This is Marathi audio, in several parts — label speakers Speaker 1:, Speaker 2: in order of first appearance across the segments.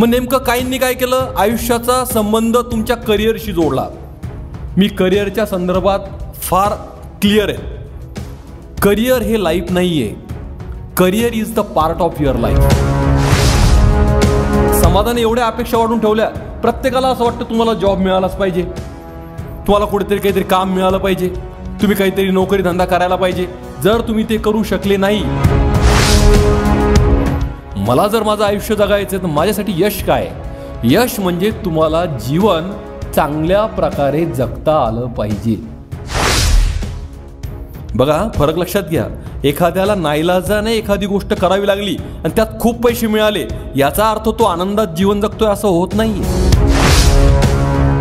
Speaker 1: मग नेमकं काहींनी काय केलं, आयुष्याचा संबंध तुमच्या करिअरशी जोडला. मी करिअरच्या संदर्भात फार क्लिअर आहे. करिअर हे लाईफ नाही आहे. Career is the part of your life. समाजाने एवढ्या अपेक्षा वाढून ठेवल्या, प्रत्येकाला असं वाटतं तुम्हाला जॉब मिळालाच पाहिजे, तुम्हाला कुठेतरी काहीतरी काम मिळालं पाहिजे, तुम्ही काहीतरी नोकरी धंदा करायला पाहिजे. जर तुम्ही ते करू शकले नाही, मला जर माझं आयुष्य जगायचं तर माझ्यासाठी यश काय? यश म्हणजे तुम्हाला जीवन चांगल्या प्रकारे जगता आलं पाहिजे. बघा, फरक लक्षात घ्या. एखाद्याला नाईलाजाने एखादी गोष्ट करावी लागली आणि त्यात खूप पैसे मिळाले, याचा अर्थ तो आनंदात जीवन जगतोय असं होत नाही.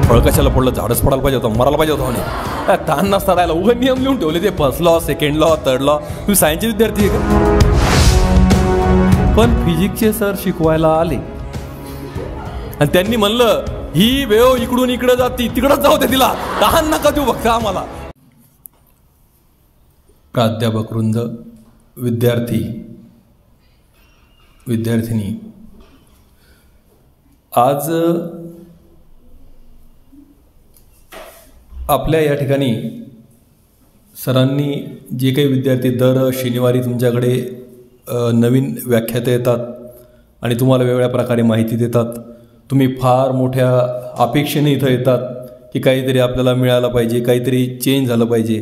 Speaker 1: फळ कशाला पडलं, झाडच पडायला पाहिजे होतं, मरायला पाहिजे होतं. ताण नसता राहिला, उघड नियम लिहून ठेवले ते, first law, second law, third law. तुम्ही सायन्सचे विद्यार्थी आहे का? पण फिजिक्सचे सर शिकवायला आले आणि त्यांनी म्हणलं, ही वेव इकडून इकडे जाती, तिकडंच जाऊ दे तिला, तहान नका देऊ बघा आम्हाला. प्राध्यापक वृंद, विद्यार्थी विद्यार्थिनी, आज आपल्या या ठिकाणी सरांनी जे काही विद्यार्थी दर शनिवारी तुमच्याकडे नवीन व्याख्याते येतात आणि तुम्हाला वेगवेगळ्या प्रकारे माहिती देतात, तुम्ही फार मोठ्या अपेक्षेने इथं येतात की काहीतरी आपल्याला मिळालं पाहिजे, काहीतरी चेंज झालं पाहिजे.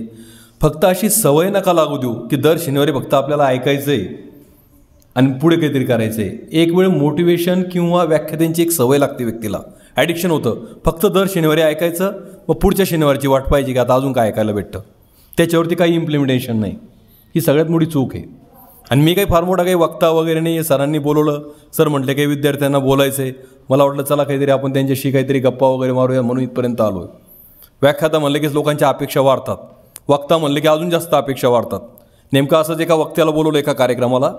Speaker 1: फक्त अशी सवय नका लागू देऊ की दर शनिवारी फक्त आपल्याला ऐकायचं आहे आणि पुढे काहीतरी करायचं आहे. एक वेळ मोटिवेशन किंवा व्याख्यात्यांची एक सवय लागते व्यक्तीला, ॲडिक्शन होतं. फक्त दर शनिवारी ऐकायचं, मग पुढच्या शनिवारची वाट पाहिजे की आता अजून काय ऐकायला भेटतं, त्याच्यावरती काही इम्प्लिमेंटेशन नाही. ही सगळ्यात मोठी चूक आहे. आणि मी काही फार मोठा काही वक्ता वगैरे नाही आहे. सरांनी बोलवलं, सर म्हटले काही विद्यार्थ्यांना बोलायचं आहे, मला वाटलं चला काहीतरी आपण त्यांच्याशी काहीतरी गप्पा वगैरे मारूया, म्हणून इथपर्यंत आलो आहे. व्याख्याता म्हणले की लोकांच्या अपेक्षा वाढतात, वक्ता म्हणले की अजून जास्त अपेक्षा वाढतात. नेमकं असंच एका वक्त्याला बोलवलं एका कार्यक्रमाला.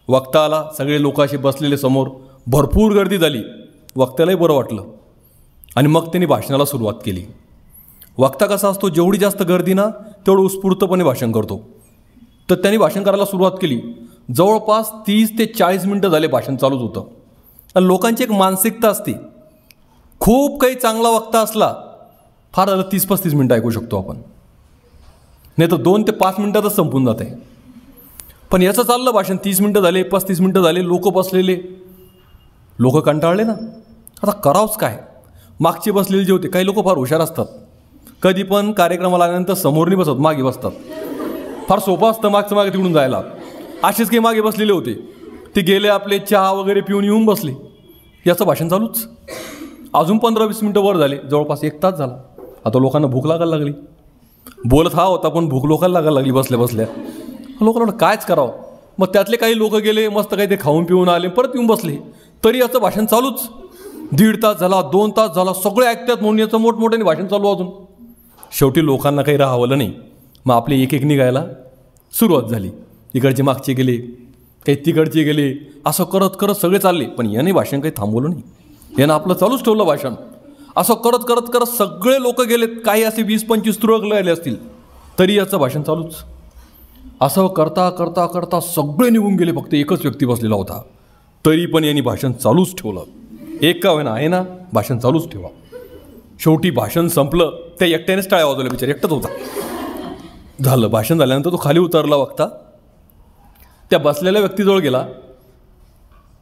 Speaker 1: वक्ता आला, सगळे लोक असे बसलेले समोर, भरपूर गर्दी झाली. वक्त्यालाही बरं वाटलं आणि मग त्यांनी भाषणाला सुरुवात केली. वक्ता कसा असतो, जेवढी जास्त गर्दी ना तेवढं उत्स्फूर्तपणे भाषण करतो. तर त्यांनी भाषण करायला सुरुवात केली. जवळपास 30 ते 40 मिनटं झाले भाषण चालूच होतं. आणि लोकांची एक मानसिकता असते, खूप काही चांगला वक्ता असला फार झालं 30-35 मिनटं ऐकू शकतो आपण, नाही तर 2 ते 5 मिनटातच संपून जाते. पण याचं चाललं भाषण, 30 मिनटं झाले, 35 मिनटं झाले, लोक बसलेले, लोक कंटाळले ना, आता करावंच काय. मागचे बसलेले जे होते, काही लोक फार हुशार असतात, कधी पण कार्यक्रमाला आल्यानंतर समोर नाही बसत, मागे बसतात. फार सोपं असतं मागचं मागे तिकडून जायला. असेच काही मागे बसलेले होते, ते गेले आपले चहा वगैरे पिऊन येऊन बसले. याचं भाषण चालूच. अजून 15-20 मिनटं वर झाले, जवळपास 1 तास झाला. आता लोकांना भूक लागायला लागली. बोलत हा होता पण भूक लोकांना लागायला लागली बसल्या बसल्या. लोकांना कायच करावं. मग त्यातले काही लोक गेले, मस्त काही ते खाऊन पिऊन आले, परत येऊन बसले. तरी याचं भाषण चालूच. 1.5 तास झाला, 2 तास झाला, सगळे ऐकतात म्हणून याचं मोठमोठ्याने भाषण चालू अजून. शेवटी लोकांना काही राहावलं नाही. मग आपले एक एक निघायला सुरुवात झाली. इकडचे मागचे गेले, काही तिकडचे गेले, असं करत करत सगळे चालले. पण याने भाषण काही थांबवलं नाही, यानं आपलं चालूच ठेवलं भाषण. असं करत करत करत सगळे लोक गेलेत. काही असे 20-25 तुरळक राहिले असतील, तरी याचं भाषण चालूच. असं करता करता करता सगळे निघून गेले, फक्त एकच व्यक्ती बसलेला होता. तरी पण यांनी भाषण चालूच ठेवलं. एक का होईना आहे ना, भाषण चालूच ठेवा. शेवटी भाषण संपलं. त्या एकट्यानेच टाळ्या वाजवल्या, बिचार एकटाच होता. झालं भाषण झाल्यानंतर तो खाली उतरला वक्ता, त्या बसलेल्या व्यक्तीजवळ गेला.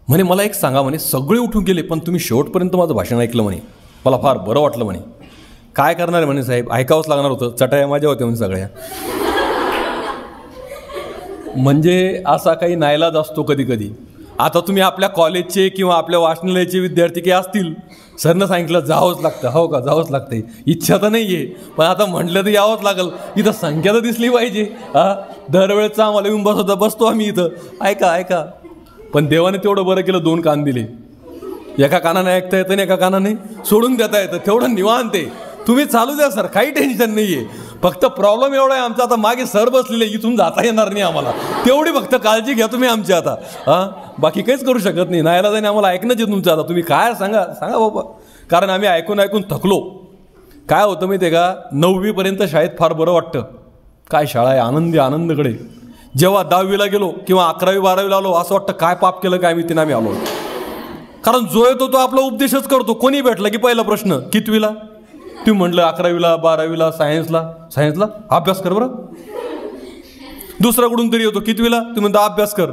Speaker 1: म्हणे मला एक सांगा, म्हणे सगळे उठून गेले पण तुम्ही शेवटपर्यंत माझं भाषण ऐकलं, म्हणे मला फार बरं वाटलं. म्हणे काय करणार म्हणे साहेब, ऐकावंच लागणार होतं, चटाया माझ्या होत्या म्हणे सगळ्या. म्हणजे असा काही नाईलाज असतो कधी कधी. आता तुम्ही आपल्या कॉलेजचे किंवा आपल्या वाचनालयाचे विद्यार्थी काही असतील, सरनं सांगितलं जावंच लागतं. हो का, जावंच लागतं. इच्छा तर नाही आहे पण आता म्हटलं तर यावंच लागल. इथं संख्या तर दिसली पाहिजे. दरवेळेचं आम्हाला येऊन बसतो आम्ही इथं, ऐका ऐका. पण देवाने तेवढं बरं केलं, 2 कान दिले. एका कानाने ऐकता येतं आणि एका कानाने सोडून देता येतं. तेवढं निवांत आहे. तुम्ही चालू द्या सर, काही टेन्शन नाही आहे. फक्त प्रॉब्लेम एवढा आहे आमचा, आता मागे सर बसलेले, इथून जाता येणार नाही आम्हाला. तेवढी फक्त काळजी घ्या तुम्ही आमची आता. बाकी काहीच करू शकत नाही. नाहीला जाणे आम्हाला ऐकणंच आहे तुमचं. आता तुम्ही काय सांगा सांगा बाबा, कारण आम्ही ऐकून ऐकून थकलो. काय होतं माहिती आहे का, 9वीपर्यंत शाळेत फार बरं वाटतं. काय शाळा आहे, आनंदी आनंदकडे. जेव्हा 10वीला गेलो किंवा 11वी 12वीला आलो, असं वाटतं काय पाप केलं काय मी तिने आम्ही आलो. कारण जो येतो तो आपला उपदेशच करतो. कोणी भेटला की पहिला प्रश्न कितवीला, तुम्ही म्हटलं 11वीला 12वीला सायन्सला अभ्यास कर बरं. दुसरा कुठून तरी येतो कितवीला, तुम्ही म्हणता अभ्यास कर,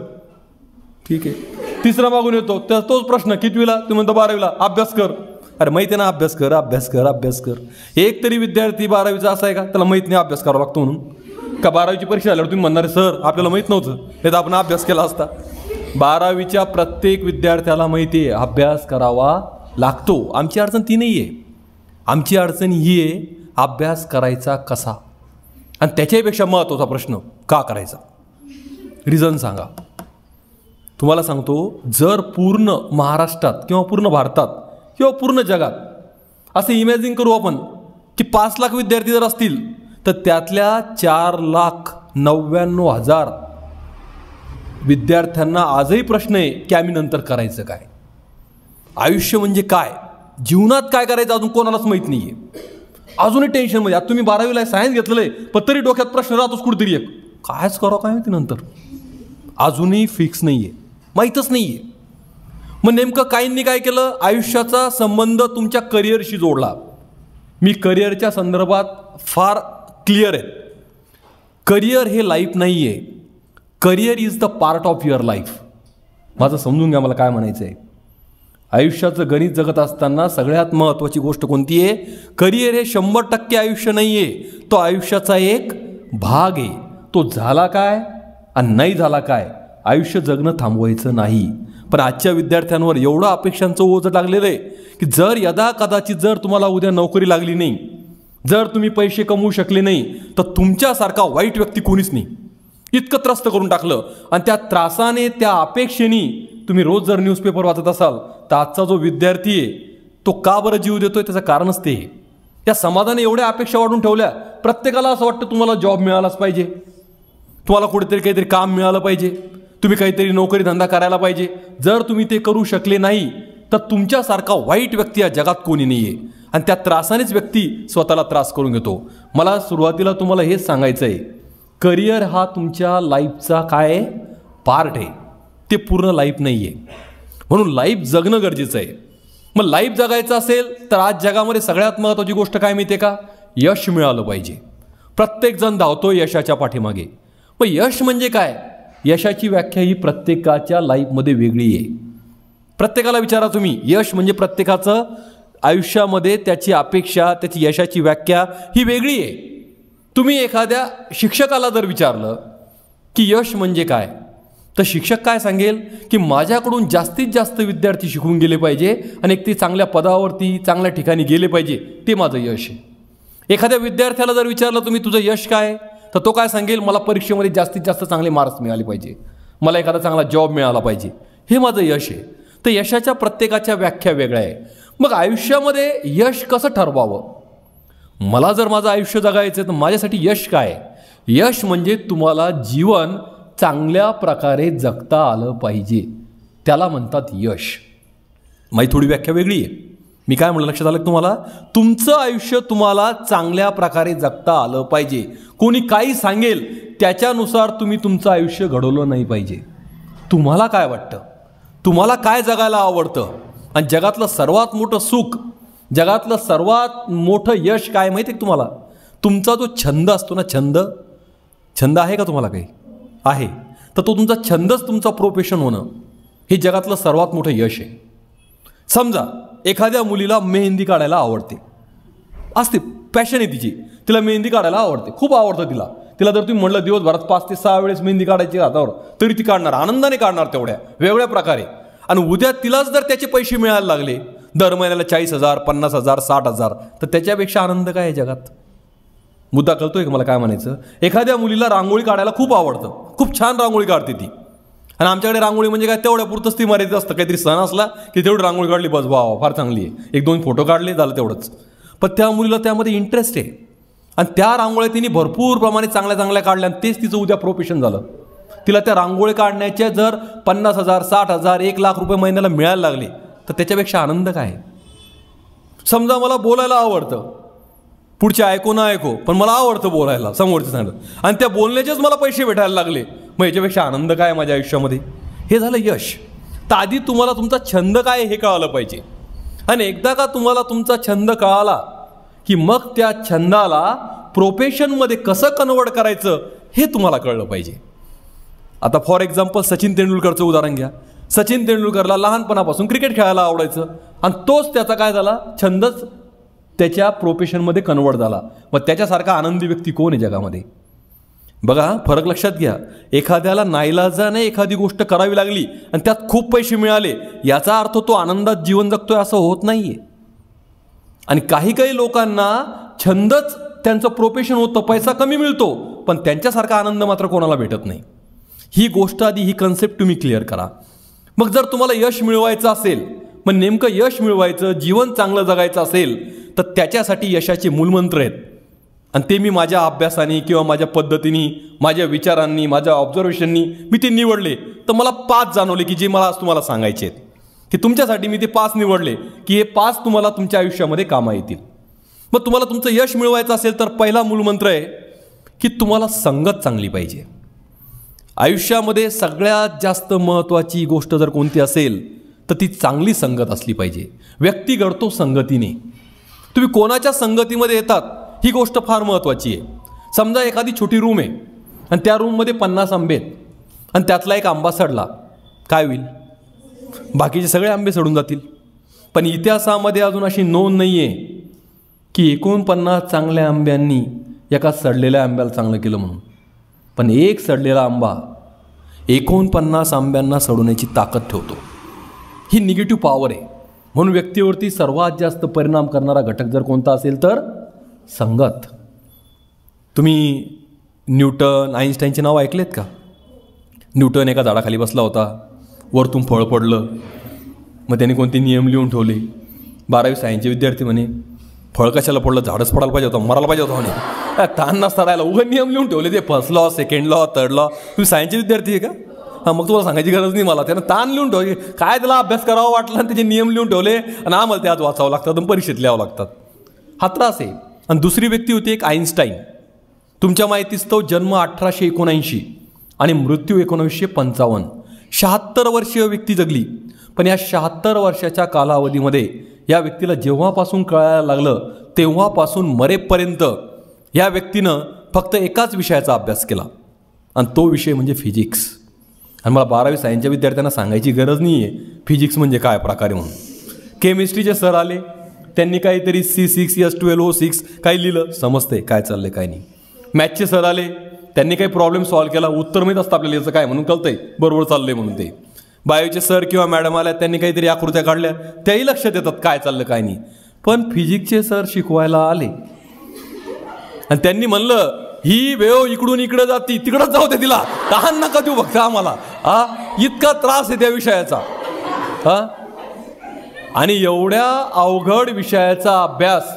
Speaker 1: ठीक आहे. तिसरा मागून येतो तोच प्रश्न कितवीला, तुम्ही म्हणता 12वीला अभ्यास कर. अरे माहिती आहे ना, अभ्यास कर अभ्यास कर अभ्यास कर. एक तरी विद्यार्थी 12वीचा असा आहे का त्याला माहित नाही अभ्यास करावा लागतो म्हणून? का 12वीची परीक्षा झाल्यावर तुम्ही म्हणणार सर आपल्याला माहीत नव्हतं, हे तर आपण अभ्यास केला असता. 12वीच्या प्रत्येक विद्यार्थ्याला माहिती आहे अभ्यास करावा लागतो. आमची अडचण ती नाही आहे, आमची अडचण ही आहे अभ्यास करायचा कसा, आणि त्याच्यापेक्षा महत्त्वाचा प्रश्न का करायचा. रिझन सांगा. तुम्हाला सांगतो, जर पूर्ण महाराष्ट्रात किंवा पूर्ण भारतात किंवा पूर्ण जगात असं इमॅजिन करू आपण की 5 लाख विद्यार्थी जर असतील तर त्यातल्या 4,99,000 विद्यार्थ्यांना आजही प्रश्न आहे की आम्ही नंतर करायचं काय. आयुष्य म्हणजे काय, जीवनात काय करायचं अजून कोणालाच माहीत नाही आहे. अजूनही टेन्शनमध्ये. आता तुम्ही 12वीला सायन्स घेतलेलं आहे पण तरी डोक्यात प्रश्न राहतोच कुठेतरी एक, कायच करावं काय माहिती नंतर. अजूनही फिक्स नाही आहे, माहीतच नाही आहे. मग नेमकं काहींनी काय केलं, आयुष्याचा संबंध तुमच्या करिअरशी जोडला. मी करिअरच्या संदर्भात फार क्लिअर आहे. करिअर हे लाईफ नाही आहे, career is the part of your life. माझं समजून घ्या मला काय म्हणायचं आहे. आयुष्याचं गणित जगत असताना सगळ्यात महत्त्वाची गोष्ट कोणती आहे, करिअर हे 100% आयुष्य नाही आहे, तो आयुष्याचा एक भाग आहे. तो झाला काय आणि नाही झाला काय, आयुष्य जगणं थांबवायचं नाही. पण आजच्या विद्यार्थ्यांवर एवढं अपेक्षांचं ओझं लागलेलं आहे की जर यदा कदाचित जर तुम्हाला उद्या नोकरी लागली नाही, जर तुम्ही पैसे कमवू शकले नाही तर तुमच्यासारखा वाईट व्यक्ती कोणीच नाही. इतकं त्रस्त करून टाकलं. आणि त्या त्रासाने, त्या अपेक्षेने तुम्ही रोज जर न्यूजपेपर वाचत असाल तर आजचा जो विद्यार्थी आहे तो का बरं जीव देतोय त्याचं कारणच ते. त्या समाजाने एवढ्या अपेक्षा वाढून ठेवल्या. प्रत्येकाला असं वाटतं तुम्हाला जॉब मिळालाच पाहिजे, तुम्हाला कुठेतरी काहीतरी काम मिळालं पाहिजे, तुम्ही काहीतरी नोकरी धंदा करायला पाहिजे. जर तुम्ही ते करू शकले नाही तर तुमच्यासारखा वाईट व्यक्ती या जगात कोणी नाही आहे. आणि त्या त्रासानेच व्यक्ती स्वतःला त्रास करून घेतो. मला सुरुवातीला तुम्हाला हेच सांगायचं आहे, करिअर हा तुमच्या लाईफचा काय पार्ट आहे, ते पूर्ण लाईफ नाही आहे. म्हणून लाईफ जगणं गरजेचं आहे. मग लाईफ जगायचं असेल तर आज जगामध्ये सगळ्यात महत्त्वाची गोष्ट काय माहिती आहे का, यश मिळालं पाहिजे. प्रत्येकजण धावतो यशाच्या पाठीमागे. मग यश म्हणजे काय, यशाची व्याख्या ही प्रत्येकाच्या लाईफमध्ये वेगळी आहे. प्रत्येकाला विचारा तुम्ही, यश म्हणजे प्रत्येकाचं आयुष्यामध्ये त्याची अपेक्षा, त्याची यशाची व्याख्या ही वेगळी आहे. तुम्ही एखाद्या शिक्षकाला जर विचारलं की यश म्हणजे काय, तर शिक्षक काय सांगेल की माझ्याकडून जास्तीत जास्त विद्यार्थी शिकून गेले पाहिजे आणि एक ते चांगल्या पदावरती चांगल्या ठिकाणी गेले पाहिजे, ते माझं यश आहे. एखाद्या विद्यार्थ्याला जर विचारलं तुम्ही तुझं यश काय, तर तो काय सांगेल मला परीक्षेमध्ये जास्तीत जास्त चांगले मार्क्स मिळाले पाहिजे, मला एखादा चांगला जॉब मिळाला पाहिजे, हे माझं यश आहे. तर यशाच्या प्रत्येकाच्या व्याख्या वेगळ्या आहे. मग आयुष्यामध्ये यश कसं ठरवावं, मला जर माझं आयुष्य जगायचं तर माझ्यासाठी यश काय आहे. यश म्हणजे तुम्हाला जीवन चांगल्या प्रकारे जगता आलं पाहिजे, त्याला म्हणतात यश. माझी थोडी व्याख्या वेगळी आहे. मी काय म्हणलं लक्षात आलं तुम्हाला, तुमचं आयुष्य तुम्हाला चांगल्या प्रकारे जगता आलं पाहिजे. कोणी काही सांगेल त्याच्यानुसार तुम्ही तुमचं आयुष्य घडवलं नाही पाहिजे. तुम्हाला काय वाटतं, तुम्हाला काय जगायला आवडतं, आणि जगातलं सर्वात मोठं सुख, जगातलं सर्वात मोठं यश काय माहिती आहे तुम्हाला, तुमचा जो छंद असतो ना, छंद आहे का तुम्हाला काही आहे, तर तो तुमचा छंदच तुमचा प्रोफेशन होणं हे जगातलं सर्वात मोठं यश आहे. समजा एखाद्या मुलीला मेहंदी काढायला आवडते, असते पॅशन आहे तिची, तिला मेहंदी काढायला आवडते, खूप आवडतं तिला. तिला जर तुम्ही म्हटलं दिवसभरात 5 ते 6 वेळेस मेहंदी काढायची हातावर, तरी ती काढणार, आनंदाने काढणार तेवढ्या वेगवेगळ्या प्रकारे. आणि उद्या तिलाच जर त्याचे पैसे मिळायला लागले दर महिन्याला 40,000, 50,000, 60,000, तर त्याच्यापेक्षा आनंद काय आहे जगात. मुद्दा कळतोय का मला काय म्हणायचं. एखाद्या मुलीला रांगोळी काढायला खूप आवडतं, खूप छान रांगोळी काढते ती, आणि आमच्याकडे रांगोळी म्हणजे काय तेवढ्या पुरतंच ती मर्यादित असतं. काहीतरी सण असला की तेवढी रांगोळी काढली, बस वा फार चांगली आहे, 1-2 फोटो काढले झालं तेवढंच. पण त्या मुलीला त्यामध्ये इंटरेस्ट आहे आणि त्या रांगोळ्या तिने भरपूर प्रमाणे चांगल्या चांगल्या काढल्या आणि तेच तिचं उद्या प्रोफेशन झालं. तिला त्या रांगोळी काढण्याच्या जर 50,000, 60,000, 1,00,000 रुपये महिन्याला मिळायला लागले तर त्याच्यापेक्षा आनंद काय. समजा मला बोलायला आवडतं, पुढचे ऐको ना ऐको पण मला आवडतं बोलायला, समोरचं सांगतं, आणि त्या बोलण्याचेच मला पैसे भेटायला लागले, मग याच्यापेक्षा आनंद काय माझ्या आयुष्यामध्ये. हे झालं यश. तर आधी तुम्हाला तुमचा छंद काय हे कळालं पाहिजे. आणि एकदा का तुम्हाला तुमचा छंद कळाला की मग त्या छंदाला प्रोफेशनमध्ये कसं कन्वर्ट करायचं हे तुम्हाला कळलं पाहिजे. आता फॉर एक्झाम्पल सचिन तेंडुलकरचं उदाहरण घ्या. सचिन तेंडुलकरला लहानपणापासून क्रिकेट खेळायला आवडायचं आणि तोच त्याचा काय झाला, छंदच त्याच्या प्रोफेशनमध्ये कन्वर्ट झाला. मग त्याच्यासारखा आनंदी व्यक्ती कोण आहे जगामध्ये? बघा, फरक लक्षात घ्या. एखाद्याला नाईलाजाने एखादी गोष्ट करावी लागली आणि त्यात खूप पैसे मिळाले याचा अर्थ तो आनंदात जीवन जगतोय असं होत नाहीये. आणि काही लोकांना छंदच त्यांचं प्रोफेशन होतं, पैसा कमी मिळतो, पण त्यांच्यासारखा आनंद मात्र कोणाला भेटत नाही. ही गोष्ट आधी, ही कन्सेप्ट तुम्ही क्लिअर करा. मग जर तुम्हाला यश मिळवायचं असेल, मग नेमकं यश मिळवायचं, जीवन चांगलं जगायचं असेल, तर त्याच्यासाठी यशाचे मूलमंत्र आहेत. आणि ते मी माझ्या अभ्यासाने किंवा माझ्या पद्धतीने, माझ्या विचारांनी, माझ्या ऑब्झर्वेशननी मी ते निवडले. तर मला 5 जाणवले की जे मला आज तुम्हाला सांगायचे आहेत, की तुमच्यासाठी मी ते 5 निवडले की हे 5 तुम्हाला तुमच्या आयुष्यामध्ये कामा येतील. मग तुम्हाला तुमचं यश मिळवायचं असेल तर पहिला मूलमंत्र आहे की तुम्हाला संगत चांगली पाहिजे. आयुष्यामध्ये सगळ्यात जास्त महत्त्वाची गोष्ट जर कोणती असेल तर ती चांगली संगत असली पाहिजे. व्यक्ती घडतो संगतीने. तुम्ही कोणाच्या संगतीमध्ये येतात ही गोष्ट फार महत्त्वाची आहे. समजा एखादी छोटी रूम आहे आणि त्या रूममध्ये 50 आंबे आहेत आणि त्यातला एक आंबा सडला, काय होईल? बाकीचे सगळे आंबे सडून जातील. पण इतिहासामध्ये अजून अशी नोंद नाही आहे की 49 चांगल्या आंब्यांनी एका सडलेल्या आंब्याला चांगलं केलं म्हणून. पण एक सडलेला आंबा 49 आंब्यांना सडवण्याची ताकद ठेवतो. ही निगेटिव्ह पॉवर आहे. म्हणून व्यक्तीवरती सर्वात जास्त परिणाम करणारा घटक जर कोणता असेल तर संगत. तुम्ही न्यूटन, आईन्स्टाईनचे नाव ऐकलेत का? न्यूटन एका झाडाखाली बसला होता, वरतून फळ पडलं. मग त्याने कोणते नियम लिहून ठेवले. 12वी सायन्सचे विद्यार्थी म्हणे फळ कशाला पडलं, झाडच पडायला पाहिजे होतं, मरायला पाहिजे होतं म्हणे. ताण नसता राहायला उघड नियम लिहून ठेवले. ते first law, second law, third law. तुम्ही सायन्सचे विद्यार्थी आहे का? हां, मग तुम्हाला सांगायची गरज नाही मला. त्यानं ताण लिहून ठेवले. काय त्याला अभ्यास करावा वाटला आणि त्याचे नियम लिहून ठेवले आणि आम्हाला ते आज वाचावं लागतात आणि परीक्षेत लिहावं लागतात. हा त्रास आहे. आणि दुसरी व्यक्ती होती एक आईन्स्टाईन. तुमच्या माहितीच तो जन्म 1879 आणि मृत्यू 1955. 76 वर्षीय व्यक्ती जगली. पण या 76 वर्षाच्या कालावधीमध्ये या व्यक्तीला जेव्हापासून कळायला लागलं तेव्हापासून मरेपर्यंत या व्यक्तीनं फक्त एकाच विषयाचा अभ्यास केला आणि तो विषय म्हणजे फिजिक्स. आणि मला 12वी सायन्सच्या विद्यार्थ्यांना सांगायची गरज नाही आहे फिजिक्स म्हणजे काय प्रकारे म्हणून. केमिस्ट्रीचे सर आले, त्यांनी काहीतरी C6H12O6 काही लिहिलं, समजते काय चाललंय काय नाही. मॅथचे सर आले, त्यांनी काही प्रॉब्लेम सॉल्व्ह केला, उत्तर माहीत असतं आपल्याला याचं काय म्हणून कळतंय, बरोबर चाललंय म्हणून. ते बायोचे सर किंवा मॅडम आल्या, त्यांनी काहीतरी आकृत्या काढल्या, त्याही लक्षात येतात काय चाललं काय नाही. पण फिजिक्सचे सर शिकवायला आले आणि त्यांनी म्हणलं ही वेव इकडून इकडे जाती, तिकडंच जाऊ दे तिला, तहान नका देऊ बघा आम्हाला. इतका त्रास आहे त्या विषयाचा. आणि एवढ्या अवघड विषयाचा अभ्यास,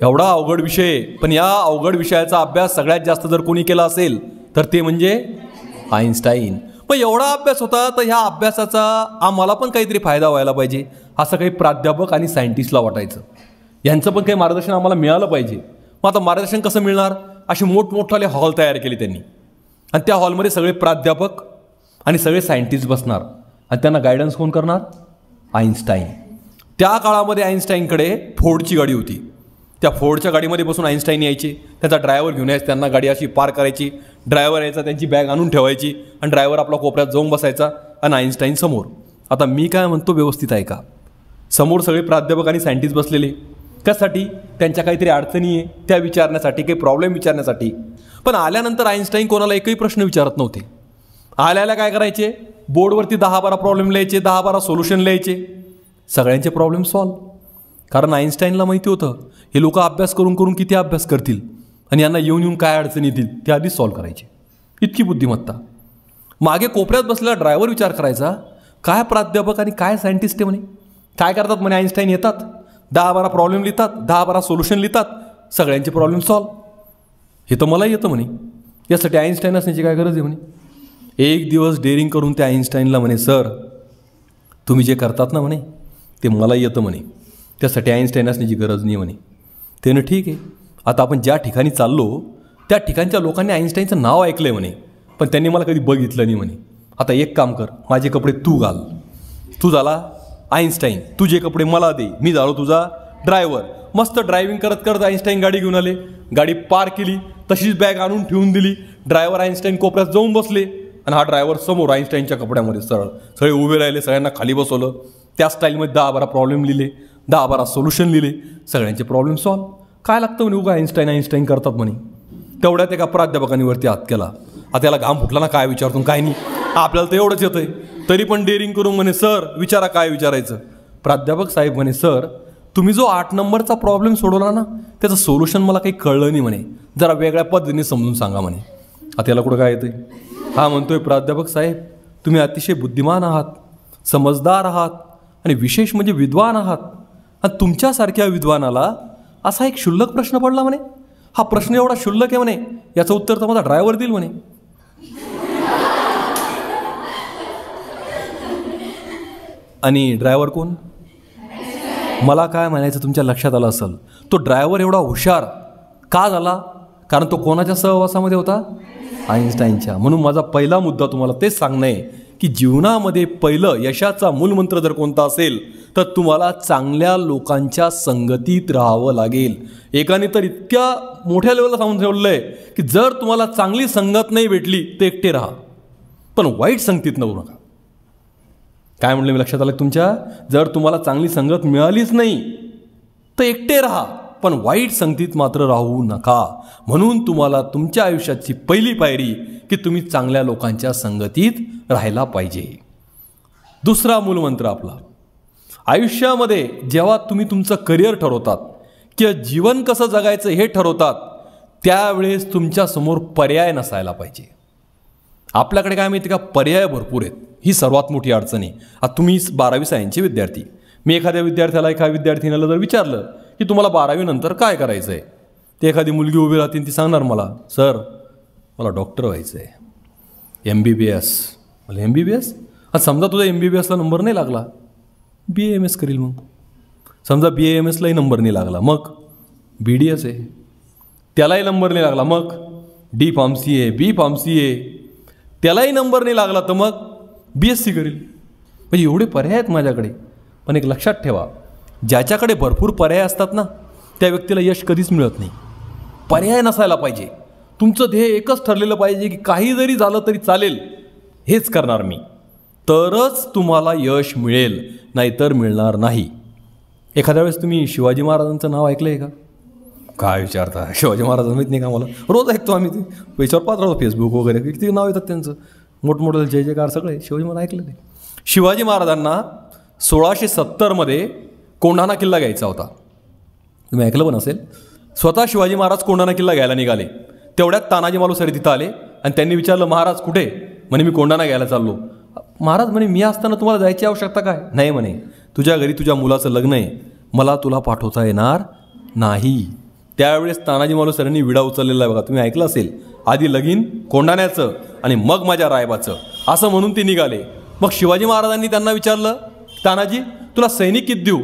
Speaker 1: एवढा अवघड विषय, पण या अवघड विषयाचा अभ्यास सगळ्यात जास्त जर कोणी केला असेल तर ते म्हणजे आईन्स्टाईन. मग एवढा अभ्यास होता तर ह्या अभ्यासाचा आम्हाला पण काहीतरी फायदा व्हायला पाहिजे असं काही प्राध्यापक आणि सायंटिस्टला वाटायचं. यांचं पण काही मार्गदर्शन आम्हाला मिळालं पाहिजे. मग आता मार्गदर्शन कसं मिळणार? असे मोठमोठाले हॉल तयार केले त्यांनी आणि त्या हॉलमध्ये सगळे प्राध्यापक आणि सगळे सायंटिस्ट बसणार आणि त्यांना गायडन्स कोण करणार? आईन्स्टाईन. त्या काळामध्ये आईन्स्टाईनकडे फोर्डची गाडी होती. त्या फोर्डच्या गाडीमध्ये बसून आईन्स्टाईन यायचे, त्याचा ड्रायव्हर घेऊन यायचा, त्यांना गाडी अशी पार करायची, ड्रायव्हर यायचा, त्यांची बॅग आणून ठेवायची आणि ड्रायव्हर आपला कोपऱ्यात जाऊन बसायचा आणि आईन्स्टाईन समोर. आता मी काय म्हणतो व्यवस्थित ऐका. समोर सगळे प्राध्यापक आणि सायंटिस्ट बसलेले, त्यासाठी त्यांच्या काहीतरी अडचणी आहे त्या विचारण्यासाठी, काही प्रॉब्लेम विचारण्यासाठी. पण आल्यानंतर आईन्स्टाईन कोणाला एकही प्रश्न विचारत नव्हते. आल्याला काय करायचे, बोर्डवरती 10-12 प्रॉब्लेम लिहायचे, 10-12 सोल्युशन लिहायचे, सगळ्यांचे प्रॉब्लेम सॉल्व. कारण आईन्स्टाईनला माहिती होतं हे लोक अभ्यास करून करून किती अभ्यास करतील आणि यांना येऊन येऊन काय अडचणी येतील ते आधीच सॉल्व करायचे. इतकी बुद्धिमत्ता. मागे कोपऱ्यात बसलेला ड्रायव्हर विचार करायचा काय प्राध्यापक आणि काय सायंटिस्ट आहे म्हणे, काय करतात म्हणे आईन्स्टाईन, येतात 10-12 प्रॉब्लेम लिहितात, 10-12 सोल्युशन लिहितात, सगळ्यांचे प्रॉब्लेम सॉल्व. हे तर मला येतं म्हणे, यासाठी आईन्स्टाईन असण्याची काय गरज आहे म्हणे. एक दिवस डेअरिंग करून त्या आईन्स्टाईनला म्हणे सर तुम्ही जे करतात ना म्हणे ते मला येतं म्हणे, त्यासाठी आईन्स्टाईन असण्याची गरज नाही म्हणे. त्यानं ठीक आहे, आता आपण ज्या ठिकाणी चाललो त्या ठिकाणच्या लोकांनी आईन्स्टाईनचं नाव ऐकलं आहे म्हणे, पण त्यांनी मला कधी बघितलं नाही म्हणे. आता एक काम कर, माझे कपडे तू घाल. तू झाला आईन्स्टाईन, तुझे कपडे मला दे, मी झालो तुझा ड्रायव्हर. मस्त ड्रायव्हिंग करत करत आईन्स्टाईन गाडी घेऊन आले. गाडी पार केली, तशीच बॅग आणून ठेवून दिली. ड्रायव्हर आईन्स्टाईन कोपऱ्यात जाऊन बसले आणि हा ड्रायव्हर समोर आईन्स्टाईनच्या कपड्यामध्ये सरळ. सगळे उभे राहिले, सगळ्यांना खाली बसवलं. त्या स्टाईलमध्ये 10-12 प्रॉब्लेम लिहिले, 10-12 सोल्युशन लिहिले. सगळ्यांचे प्रॉब्लेम सॉल्व. काय लागतं म्हणे उगा आईन्स्टाईन करतात म्हणे. तेवढ्यात एका प्राध्यापकांनी वरती हात केला. आता त्याला घाम फुटला ना, काय विचारतो काय नाही, आपल्याला तर एवढंच येतंय. तरी पण डेअरिंग करून म्हणे, सर विचारा काय विचारायचं. प्राध्यापक साहेब म्हणे, सर तुम्ही जो 8 नंबरचा प्रॉब्लेम सोडवला ना, त्याचं सोल्युशन मला काही कळलं नाही म्हणे, जरा वेगळ्या पद्धतीने समजून सांगा म्हणे. आता याला कुठं काय येतंय. हा म्हणतोय, प्राध्यापक साहेब तुम्ही अतिशय बुद्धिमान आहात, समजदार आहात आणि विशेष म्हणजे विद्वान आहात. आणि तुमच्यासारख्या विद्वानाला असा एक क्षुल्लक प्रश्न पडला म्हणे. हा प्रश्न एवढा क्षुल्लक आहे म्हणे, याचं उत्तर तर माझा ड्रायव्हर देईल म्हणे. आणि ड्रायव्हर कोण? मला काय म्हणायचं तुमच्या लक्षात आलं असेल. तो ड्रायव्हर एवढा हुशार का झाला? कारण तो कोणाच्या सहवासामध्ये होता? आईन्स्टाईनच्या. म्हणून माझा पहिला मुद्दा तुम्हाला तेच सांगणं आहे की जीवनामध्ये पहिलं यशाचा मूलमंत्र जर कोणता असेल तर तुम्हाला चांगल्या लोकांच्या संगतीत राहावं लागेल. एकाने तर इतक्या मोठ्या लेवलला सांगून ठेवलं आहे की जर तुम्हाला चांगली संगत नाही भेटली तर एकटे राहा, पण वाईट संगतीत नवू नका. काय म्हणलं मी, लक्षात आलं तुमच्या? जर तुम्हाला चांगली संगत मिळालीच नाही तर एकटे राहा, पण वाईट संगतीत मात्र राहू नका. म्हणून तुम्हाला तुमच्या आयुष्याची पहिली पायरी की तुम्ही चांगल्या लोकांच्या संगतीत राहायला पाहिजे. दुसरा मूलमंत्र आपला, आयुष्यामध्ये जेव्हा तुम्ही तुमचं करिअर ठरवतात किंवा जीवन कसं जगायचं हे ठरवतात, त्यावेळेस तुमच्यासमोर पर्याय नसायला पाहिजे. आपल्याकडे काय माहिती का, पर्याय भरपूर आहेत. ही सर्वात मोठी अडचण आहे. आता तुम्ही 12वी सायन्सचे विद्यार्थी, मी एखाद्या विद्यार्थीनीला जर विचारलं की तुम्हाला 12वी नंतर काय करायचं आहे, ते एखादी मुलगी उभी राहते ती सांगणार मला, सर मला डॉक्टर व्हायचं आहे, MBBS. मला MBBS? आता समजा तुझा MBBSला नंबर नाही लागला, BAMS करील. मग समजा BAMSलाही नंबर नाही लागला, मग BDS आहे, त्यालाही नंबर नाही लागला, मग D फार्मसी आहे, B फार्मसी आहे, त्यालाही नंबर नाही लागला तर मग BSc करील. म्हणजे एवढे पर्याय आहेत माझ्याकडे. पण एक लक्षात ठेवा, ज्याच्याकडे भरपूर पर्याय असतात ना त्या व्यक्तीला यश कधीच मिळत नाही. पर्याय नसायला पाहिजे. तुमचं ध्येय एकच ठरलेलं पाहिजे की काही जरी झालं तरी चालेल, हेच करणार मी, तरच तुम्हाला यश मिळेल, नाहीतर मिळणार नाही. एखाद्या वेळेस तुम्ही शिवाजी महाराजांचं नाव ऐकलं आहे का? काय विचारता, शिवाजी महाराज माहीत नाही का? मला रोज ऐकतो आम्ही, ते पैशावर पाहत राहतो फेसबुक वगैरे, किती नाव येतात त्यांचं, मोठमोठं जय जयकार सगळे. शिवाजी महाराज ऐकलं ते. शिवाजी महाराजांना 1670मध्ये कोंढाणा किल्ला घ्यायचा होता. तुम्ही ऐकलं पण असेल. स्वतः शिवाजी महाराज कोंढाणा किल्ला घ्यायला निघाले. तेवढ्यात तानाजी मालुसरे तिथं आले आणि त्यांनी विचारलं, महाराज कुठे? म्हणे मी कोंढाणा घ्यायला चाललो. महाराज म्हणे, मी असताना तुम्हाला जायची आवश्यकता काय? नाही म्हणे, तुझ्या घरी तुझ्या मुलाचं लग्न आहे, मला तुला पाठवता येणार नाही. त्यावेळेस तानाजी मालुसरेंनी विडा उचललेला आहे बघा, तुम्ही ऐकलं असेल. आधी लगीन कोंढाण्याचं आणि मग माझ्या रायबाचं, असं म्हणून ते निघाले. मग शिवाजी महाराजांनी त्यांना विचारलं, तानाजी तुला सैनिक किती देऊ?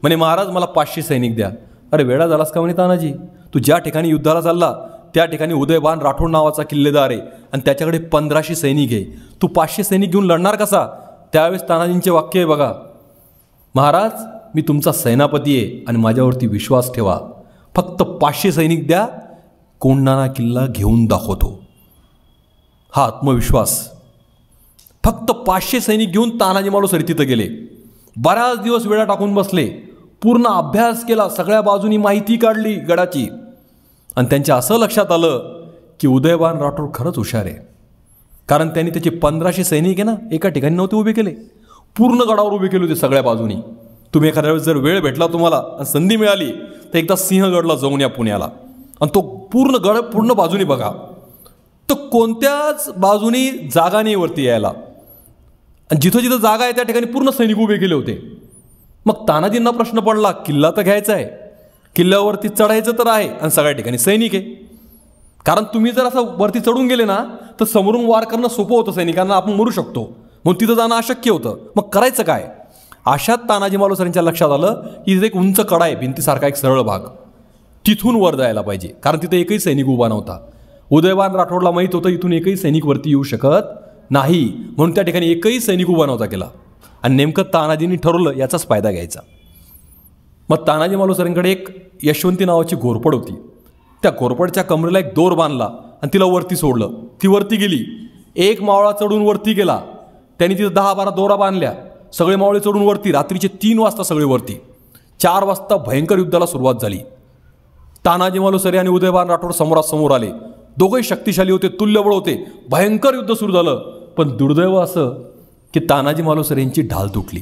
Speaker 1: म्हणे महाराज मला 500 सैनिक द्या. अरे वेळा झालास का म्हणे तानाजी, तू ज्या ठिकाणी युद्धाला चालला त्या ठिकाणी उदयभान राठोड नावाचा किल्लेदार आहे आणि त्याच्याकडे 1500 सैनिक आहे, तू 500 सैनिक घेऊन लढणार कसा? त्यावेळेस तानाजींचे वाक्य आहे बघा, महाराज मी तुमचा सेनापती आहे आणि माझ्यावरती विश्वास ठेवा, फक्त 500 सैनिक द्या, कोंढाणा किल्ला घेऊन दाखवतो. हा आत्मविश्वास. फक्त 500 सैनिक घेऊन तानाजी मालुसरे तिथं गेले. बराच दिवस वेळा टाकून बसले, पूर्ण अभ्यास केला, सगळ्या बाजूनी माहिती काढली गडाची, आणि त्यांच्या असं लक्षात आलं की उदयभान राठोड खरंच हुशार आहे. कारण त्यांनी त्याचे 1500 सैनिक आहे ना एका ठिकाणी नव्हते उभे केले, पूर्ण गडावर उभे केले होते सगळ्या बाजूनी. तुम्ही एखाद्या वेळेस जर वेळ भेटला तुम्हाला आणि संधी मिळाली तर एकदा सिंहगडला जाऊन या पुण्याला, आणि तो पूर्ण गड पूर्ण बाजूनी बघा, तर कोणत्याच बाजूनी जागा नाही वरती यायला, आणि जिथं जिथं जागा आहे त्या ठिकाणी पूर्ण सैनिक उभे केले होते. मग तानाजींना प्रश्न पडला, किल्ला तर घ्यायचा आहे, किल्ल्यावरती चढायचं तर आहे आणि सगळ्या ठिकाणी सैनिक आहे. कारण तुम्ही जर असं वरती चढून गेले ना तर समोरून वार करणं सोपं होतं सैनिकांना, आपण मरू शकतो, म्हणून तिथं जाणं अशक्य होतं. मग करायचं काय? अशात तानाजी मालुसरेंच्या लक्षात आलं की तिथे एक उंच कडा आहे, भिंतीसारखा एक सरळ भाग, तिथून वर जायला पाहिजे, कारण तिथे एकही सैनिक उभा नव्हता. उदयभान राठोडला माहीत होतं इथून एकही सैनिक वरती येऊ शकत नाही, म्हणून त्या ठिकाणी एकही सैनिक उभा नव्हता केला. आणि नेमकं तानाजींनी ठरवलं याचाच फायदा घ्यायचा. मग तानाजी मालुसरेंकडे एक यशवंती नावाची घोरपड होती. त्या घोरपडच्या कमरेला एक दोर बांधला आणि तिला वरती सोडलं. ती वरती गेली. एक मावळा चढून वरती गेला. त्यांनी तिथं 10-12 दोरा बांधल्या. सगळे मावळे चढून वरती. रात्रीचे 3 वाजता सगळे वरती. 4 वाजता भयंकर युद्धाला सुरुवात झाली. तानाजी मालुसरे आणि उदयभान राठोड समोरासमोर आले. दोघंही शक्तिशाली होते, तुल्यबळ होते. भयंकर युद्ध सुरू झालं. पण दुर्दैव असं की तानाजी मालुसरेंची ढाल तुटली.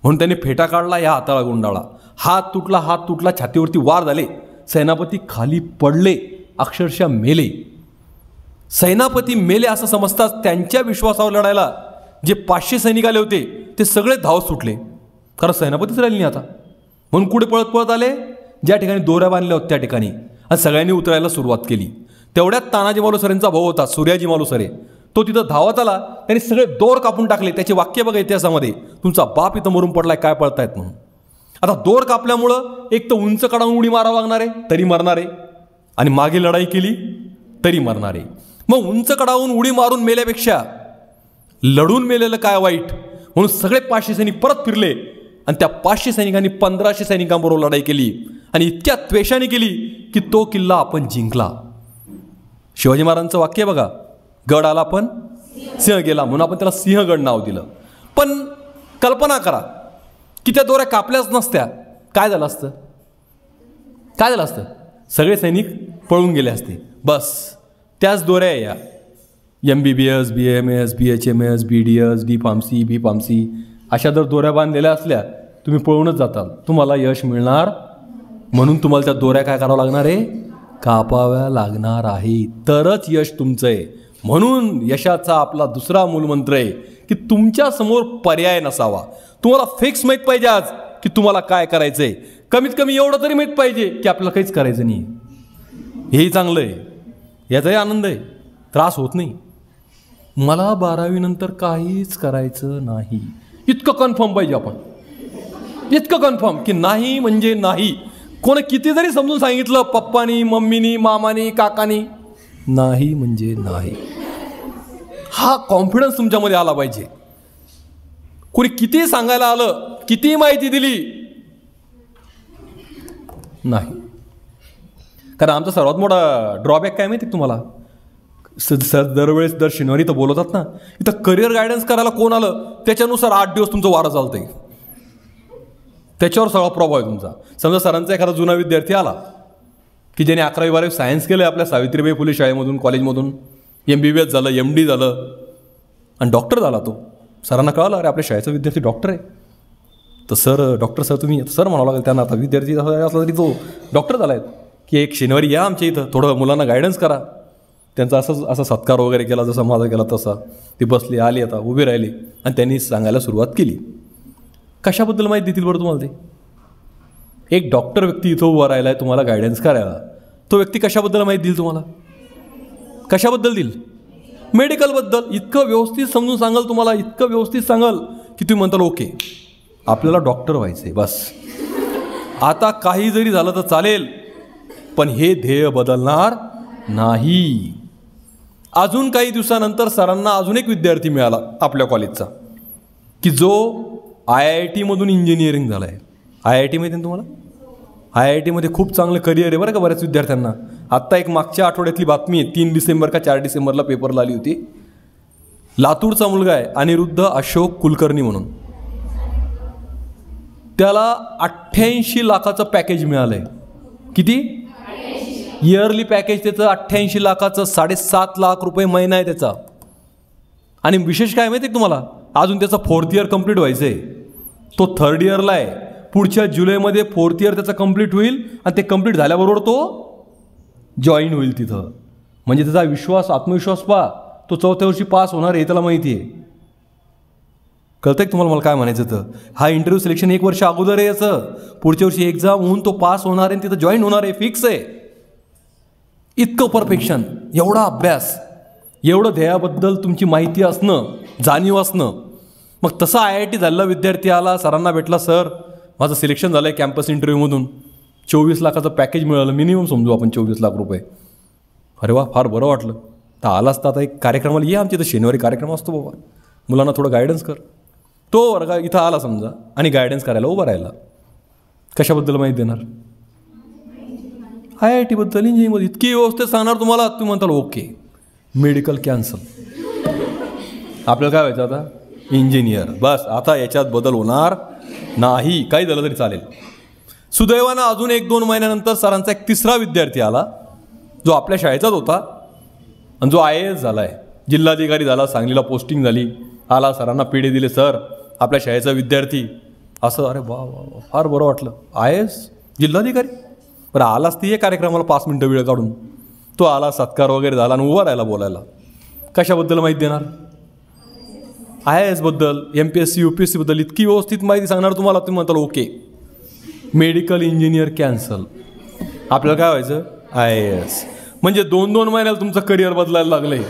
Speaker 1: म्हणून त्यांनी फेटा काढला, या हाताला गुंडाळा. हात तुटला, छातीवरती वार झाले. सेनापती खाली पडले, अक्षरशः मेले. सेनापती मेले असं समजताच त्यांच्या विश्वासावर लढायला जे 500 सैनिक आले होते ते सगळे धाव सुटले. कारण सेनापतीच राहिले नाही आता. म्हणून कुठे पळत पळत आले, ज्या ठिकाणी दोऱ्या बांधल्या होत्या त्या ठिकाणी, आणि सगळ्यांनी उतरायला सुरुवात केली. तेवढ्यात तानाजी मालुसरेंचा भाऊ होता सूर्याजी मालुसरे. तो तिथं धावत आला. त्यांनी सगळे दोर कापून टाकले. त्याचे वाक्य बघा इतिहासामध्ये, तुमचा बाप इथं मरून पडलाय, काय पळतायत म्हणून. आता दोर कापल्यामुळं एक तर उंच कडावून उडी मारावं लागणार आहे, तरी मरणार आहे. आणि मागे लढाई केली तरी मरणार आहे. मग उंच कडावून उडी मारून मेल्यापेक्षा लढून मेलेलं काय वाईट, म्हणून सगळे 500 सैनिक परत फिरले. आणि त्या 500 सैनिकांनी 1500 सैनिकांबरोबर लढाई केली. आणि इतक्या त्वेषाने केली की तो किल्ला आपण जिंकला. शिवाजी महाराजांचं वाक्य बघा, गड आला पण सिंह गेला, म्हणून आपण त्याला सिंहगड नाव दिलं. पण कल्पना करा की त्या दोऱ्या कापल्याच नसत्या, काय झालं असतं? काय झालं असतं? सगळे सैनिक पळून गेले असते. बस त्याच दोऱ्या या MBBS, BAMS, BHMS, BDS, D.Pharmacy अशा जर दोऱ्या बांधलेल्या असल्या, तुम्ही पळूनच जाताल, तुम्हाला यश मिळणार. म्हणून तुम्हाला त्या दोऱ्या काय करावं लागणार आहे? कापाव्या लागणार आहे, तरच यश तुमचं आहे. म्हणून यशाचा आपला दुसरा मूलमंत्र आहे की तुमच्या समोर पर्याय नसावा. तुम्हाला फिक्स माहीत पाहिजे आज की तुम्हाला काय करायचं आहे. कमीत कमी एवढं तरी माहीत पाहिजे की आपल्याला काहीच करायचं नाही. हेही चांगलं आहे, याचाही आनंद आहे, त्रास होत नाही. मला 12वी नंतर काहीच करायचं नाही, इतकं कन्फर्म पाहिजे आपण. इतकं कन्फर्म की नाही म्हणजे नाही. कोणी किती जरी समजून सांगितलं, पप्पानी, मम्मीनी, मामानी, काकानी, नाही म्हणजे नाही. हा कॉन्फिडन्स तुमच्यामध्ये आला पाहिजे. कोणी किती सांगायला आलं, किती माहिती दिली, नाही. कारण आमचा सर्वात मोठा ड्रॉबॅक काय माहिती तुम्हाला? सर दरवेळेस दर शनिवारी इथं बोलवतात ना, इथं करिअर गायडन्स करायला कोण आलं त्याच्यानुसार 8 दिवस तुमचं वारं चालतंय. त्याच्यावर सगळा प्रभाव आहे तुमचा. समजा सरांचा एखादा जुना विद्यार्थी आला की ज्याने 11वी-12वी सायन्स केलं आपल्या सावित्रीबाई फुले शाळेमधून, कॉलेजमधून, MBBS झालं, MD झालं आणि डॉक्टर झाला. तो सरांना कळालं, अरे आपल्या शाळेचा विद्यार्थी डॉक्टर आहे. तर सर, डॉक्टर सर तुम्ही, सर म्हणावं लागेल त्यांना. आता विद्यार्थी असला तरी तो डॉक्टर झाला आहे की एक शनिवारी या आमच्या इथं, थोडं मुलांना गायडन्स करा. त्यांचा असा सत्कार वगैरे केला, जसा माझा केला तसा. ते बसले, आले, आता उभे राहिले आणि त्यांनी सांगायला सुरुवात केली. कशाबद्दल माहिती देतील बरं तुम्हाला ते? एक डॉक्टर व्यक्ती इथं उभा राहिला आहे तुम्हाला गायडन्स करायला. तो व्यक्ती कशाबद्दल माहिती देईल तुम्हाला? कशाबद्दल देईल? मेडिकलबद्दल. इतकं व्यवस्थित समजून सांगाल तुम्हाला, इतकं व्यवस्थित सांगाल की तुम्ही म्हणताल ओके आपल्याला डॉक्टर व्हायचं आहे, बस आता काही जरी झालं तर चालेल, पण हे ध्येय बदलणार नाही. अजून काही दिवसानंतर सरांना अजून एक विद्यार्थी मिळाला आपल्या कॉलेजचा की जो IIT मधून इंजिनिअरिंग झाला आहे. IIT माहिती आहे तुम्हाला? IIT मध्ये खूप चांगलं करिअर आहे बरं का बऱ्याच विद्यार्थ्यांना. आत्ता एक मागच्या आठवड्यातली बातमी आहे, 3 डिसेंबर का 4 डिसेंबरला पेपरला आली होती. लातूरचा मुलगा आहे अनिरुद्ध अशोक कुलकर्णी म्हणून. त्याला 88 लाखाचं पॅकेज मिळालं आहे. किती? इयरली पॅकेज त्याचं 88 लाखाचं, 7.5 लाख रुपये महिना आहे त्याचा. आणि विशेष काय माहिती आहे तुम्हाला? अजून त्याचं 4th इयर कंप्लीट व्हायचं आहे. तो 3rd इयरला आहे. पुढच्या जुलैमध्ये 4th इयर त्याचा कंप्लीट होईल आणि ते कंप्लीट झाल्याबरोबर तो जॉईन होईल तिथं. म्हणजे त्याचा विश्वास, आत्मविश्वास पहा, तो 4थ्या वर्षी पास होणार आहे त्याला माहिती आहे. कळतंय का तुम्हाला मला काय म्हणायचं? तर हा इंटरव्ह्यू सिलेक्शन 1 वर्ष अगोदर आहे याचं. पुढच्या वर्षी एक्झाम होऊन तो पास होणार आहे, तिथं जॉईन होणार आहे, फिक्स आहे. इतकं परफेक्शन, एवढा अभ्यास, एवढं ध्येयाबद्दल तुमची माहिती असणं, जाणीव असणं. मग तसा IIT झालेला विद्यार्थी आला, सरांना भेटला, सर माझं सिलेक्शन झालं आहे कॅम्पस इंटरव्ह्यूमधून, 24 लाखाचं पॅकेज मिळालं, मिनिमम समजू आपण 24 लाख रुपये. अरे वा, फार बरं वाटलं. तर आलास तर आता एक कार्यक्रमाला ये, आमच्या इथं शनिवारी कार्यक्रम असतो बाबा, मुलांना थोडं गायडन्स कर. तो वर्ग इथं आला समजा आणि गायडन्स करायला उभा राहिला, कशाबद्दल माहिती देणार? IIT बद्दल, इंजिनिअरिंगमध्ये इतकी व्यवस्थित सांगणार तुम्हाला, तुम्ही म्हणताल ओके, मेडिकल कॅन्सल. आपल्याला काय व्हायचं आता? इंजिनियर. बस आता याच्यात बदल होणार नाही, काही झालं तरी चालेल. सुदैवानं अजून 1-2 महिन्यानंतर सरांचा एक तिसरा विद्यार्थी आला, जो आपल्या शाळेचाच होता आणि जो IAS झाला आहे, जिल्हाधिकारी झाला, सांगलीला पोस्टिंग झाली. आला, सरांना पेढे दिले, सर आपल्या शाळेचा विद्यार्थी. असं अरे वा वा, फार बरं वाटलं. IAS जिल्हाधिकारी, बरं आलाच ती कार्यक्रमाला 5 मिनटं वेळ काढून. तो आला, सत्कार वगैरे झाला आणि उभा राहिला बोलायला. कशाबद्दल माहिती देणार? IAS बद्दल, MPSC UPSC बद्दल इतकी व्यवस्थित माहिती सांगणार तुम्हाला, तुम्ही म्हणताल ओके, मेडिकल इंजिनियर कॅन्सल. आपल्याला काय व्हायचं? IAS. म्हणजे 2-2 महिन्याला तुमचं करिअर बदलायला लागलंय.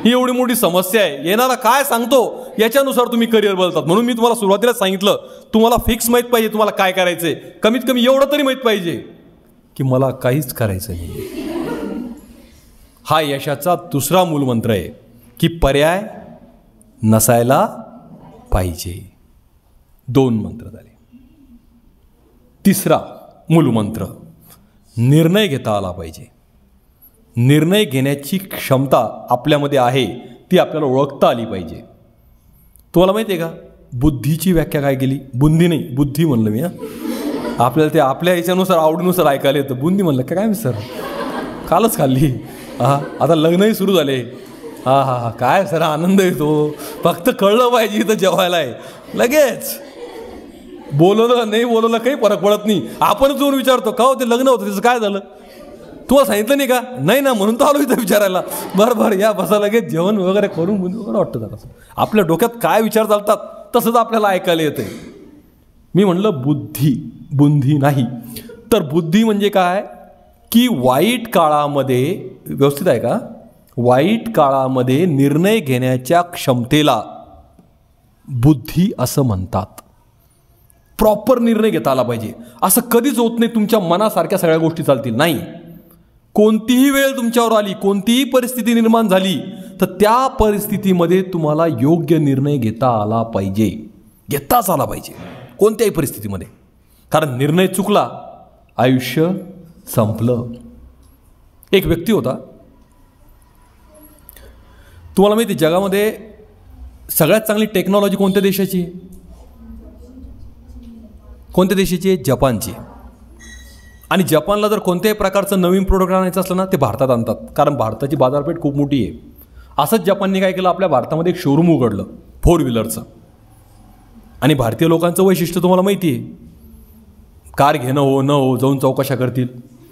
Speaker 1: ही एवढी मोठी समस्या आहे. येणारा काय सांगतो याच्यानुसार तुम्ही करिअर बदलतात. म्हणून मी तुम्हाला सुरुवातीला सांगितलं, तुम्हाला फिक्स माहीत पाहिजे तुम्हाला काय करायचंय. कमीत कमी एवढं तरी माहीत पाहिजे की मला काहीच करायचं नाही. हा यशाचा दुसरा मूलमंत्र आहे की पर्याय नसायला पाहिजे. 2 मंत्र झाले. तिसरा मूलमंत्र, निर्णय घेता आला पाहिजे. निर्णय घेण्याची क्षमता आपल्यामध्ये आहे, ती आपल्याला ओळखता आली पाहिजे. तुम्हाला माहिती आहे का बुद्धीची व्याख्या काय केली? बुंदी नाही, बुद्धी म्हणलं मी. आपल्याला ते आपल्या ह्याच्यानुसार आवडीनुसार ऐकायला येतं. बुंदी म्हणलं का काय मी सर? कालच खाल्ली. आता लग्नही सुरू झाले. हा काय सर आनंद येतो. फक्त कळलं पाहिजे इथं जेवायला आहे. लगेच बोलवलं नाही बोलवलं काही फरक पडत नाही. आपण जाऊन विचारतो का हो ते लग्न होतं त्याचं काय झालं? तुम्हाला सांगितलं नाही का? नाही ना, म्हणून तर आलो इथं विचारायला. बरं या बसा, लगेच जेवण वगैरे करून बरं वाटतं जरा. आपल्या डोक्यात काय विचार चालतात तसंच आपल्याला ऐकायला येते. मी म्हणलं बुद्धी नाही तर बुद्धी म्हणजे काय की वाईट काळामध्ये, व्यवस्थित आहे का, वाईट काळामध्ये निर्णय घेण्याच्या क्षमतेला बुद्धी असं म्हणतात. प्रॉपर निर्णय घेता आला पाहिजे. असं कधीच होत नाही तुमच्या मनासारख्या सगळ्या गोष्टी चालतील, नाही. कोणतीही वेळ तुमच्यावर आली, कोणतीही परिस्थिती निर्माण झाली तर त्या परिस्थितीमध्ये तुम्हाला योग्य निर्णय घेता आला पाहिजे, घेताच आला पाहिजे कोणत्याही परिस्थितीमध्ये. कारण निर्णय चुकला, आयुष्य संपलं. एक व्यक्ती होता, तुम्हाला माहिती जगामध्ये सगळ्यात चांगली टेक्नॉलॉजी कोणत्या देशाची आहे? कोणत्या देशाची आहे? जपानची. आणि जपानला जर कोणत्याही प्रकारचं नवीन प्रोडक्ट आणायचं असलं ना ते भारतात आणतात, कारण भारताची बाजारपेठ खूप मोठी आहे. असंच जपानने काय केलं, आपल्या भारतामध्ये एक शोरूम उघडलं 4 व्हीलरचं. आणि भारतीय लोकांचं वैशिष्ट्य तुम्हाला माहिती आहे, कार घेणं हो न हो जाऊन चौकशा करतील,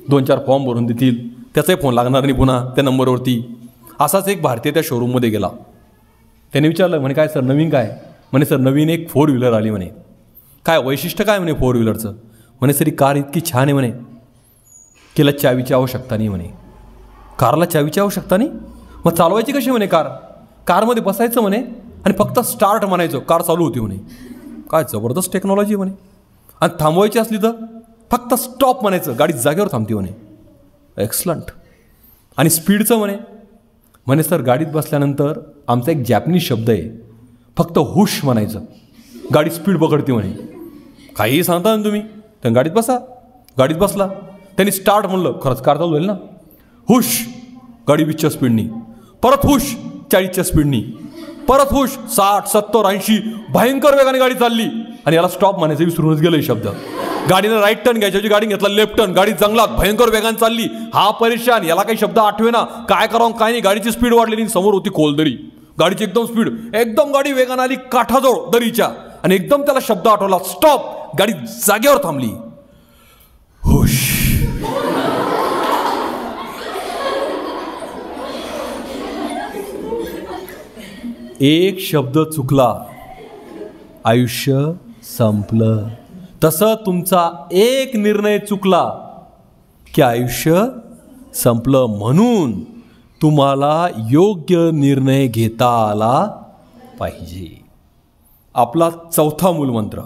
Speaker 1: 2-4 फॉर्म भरून देतील, त्याचाही फोन लागणार नाही पुन्हा त्या नंबरवरती. असाच एक भारतीय त्या शोरूममध्ये गेला. त्याने विचारलं, म्हणे काय सर नवीन काय? म्हणे सर नवीन एक 4 व्हीलर आली. म्हणे काय वैशिष्ट्य काय? म्हणे 4 व्हीलरचं. म्हणे सर ही कार इतकी छान आहे म्हणे, केला चावीची आवश्यकता नाही. म्हणे कारला चावीची आवश्यकता नाही, मग चालवायची कशी? म्हणे कारमध्ये बसायचं म्हणे आणि फक्त स्टार्ट म्हणायचं, कार चालू होती. म्हणे काय जबरदस्त टेक्नॉलॉजी म्हणे. आणि थांबवायची असली तर फक्त स्टॉप म्हणायचं, गाडी जागेवर थांबते. म्हणे एक्सलंट. आणि स्पीडचं म्हणे सर गाडीत बसल्यानंतर आमचा एक जॅपनीज शब्द आहे, फक्त हुश म्हणायचं, गाडी स्पीड पकडते. म्हणे काहीही सांगता ना तुम्ही, तर गाडीत बसा. गाडीत बसला, त्यांनी स्टार्ट म्हणलं, खरंच कार चालू होईल ना. हुश, गाडी 20च्या स्पीडनी. परत हुश, 40च्या स्पीडनी. परत हुश, 60, 70, 80 भयंकर वेगाने गाडी चालली. आणि याला स्टॉप म्हणायचं विसरूनच गेलं शब्द. गाडीनं राईट टर्न घ्यायची, गाडी घेतला लेफ्ट टर्न, गाडी जंगलात भयंकर वेगाने चालली. हा परेशान, याला काही शब्द आठवेना, काय करावं काय नाही. गाडीची स्पीड वाढलेली, समोर होती खोलदरी, गाडीची एकदम स्पीड, एकदम गाडी वेगाने आली काठाजवळ दरीच्या, आणि एकदम त्याला शब्द आठवला, स्टॉप. गाडी जागेवर थांबली. हुश. एक शब्द चुकला, आयुष्य संपलं. तसं तुमचा एक निर्णय चुकला की आयुष्य संपलं. म्हणून तुम्हाला योग्य निर्णय घेता आला पाहिजे. आपला चौथा मूलमंत्र,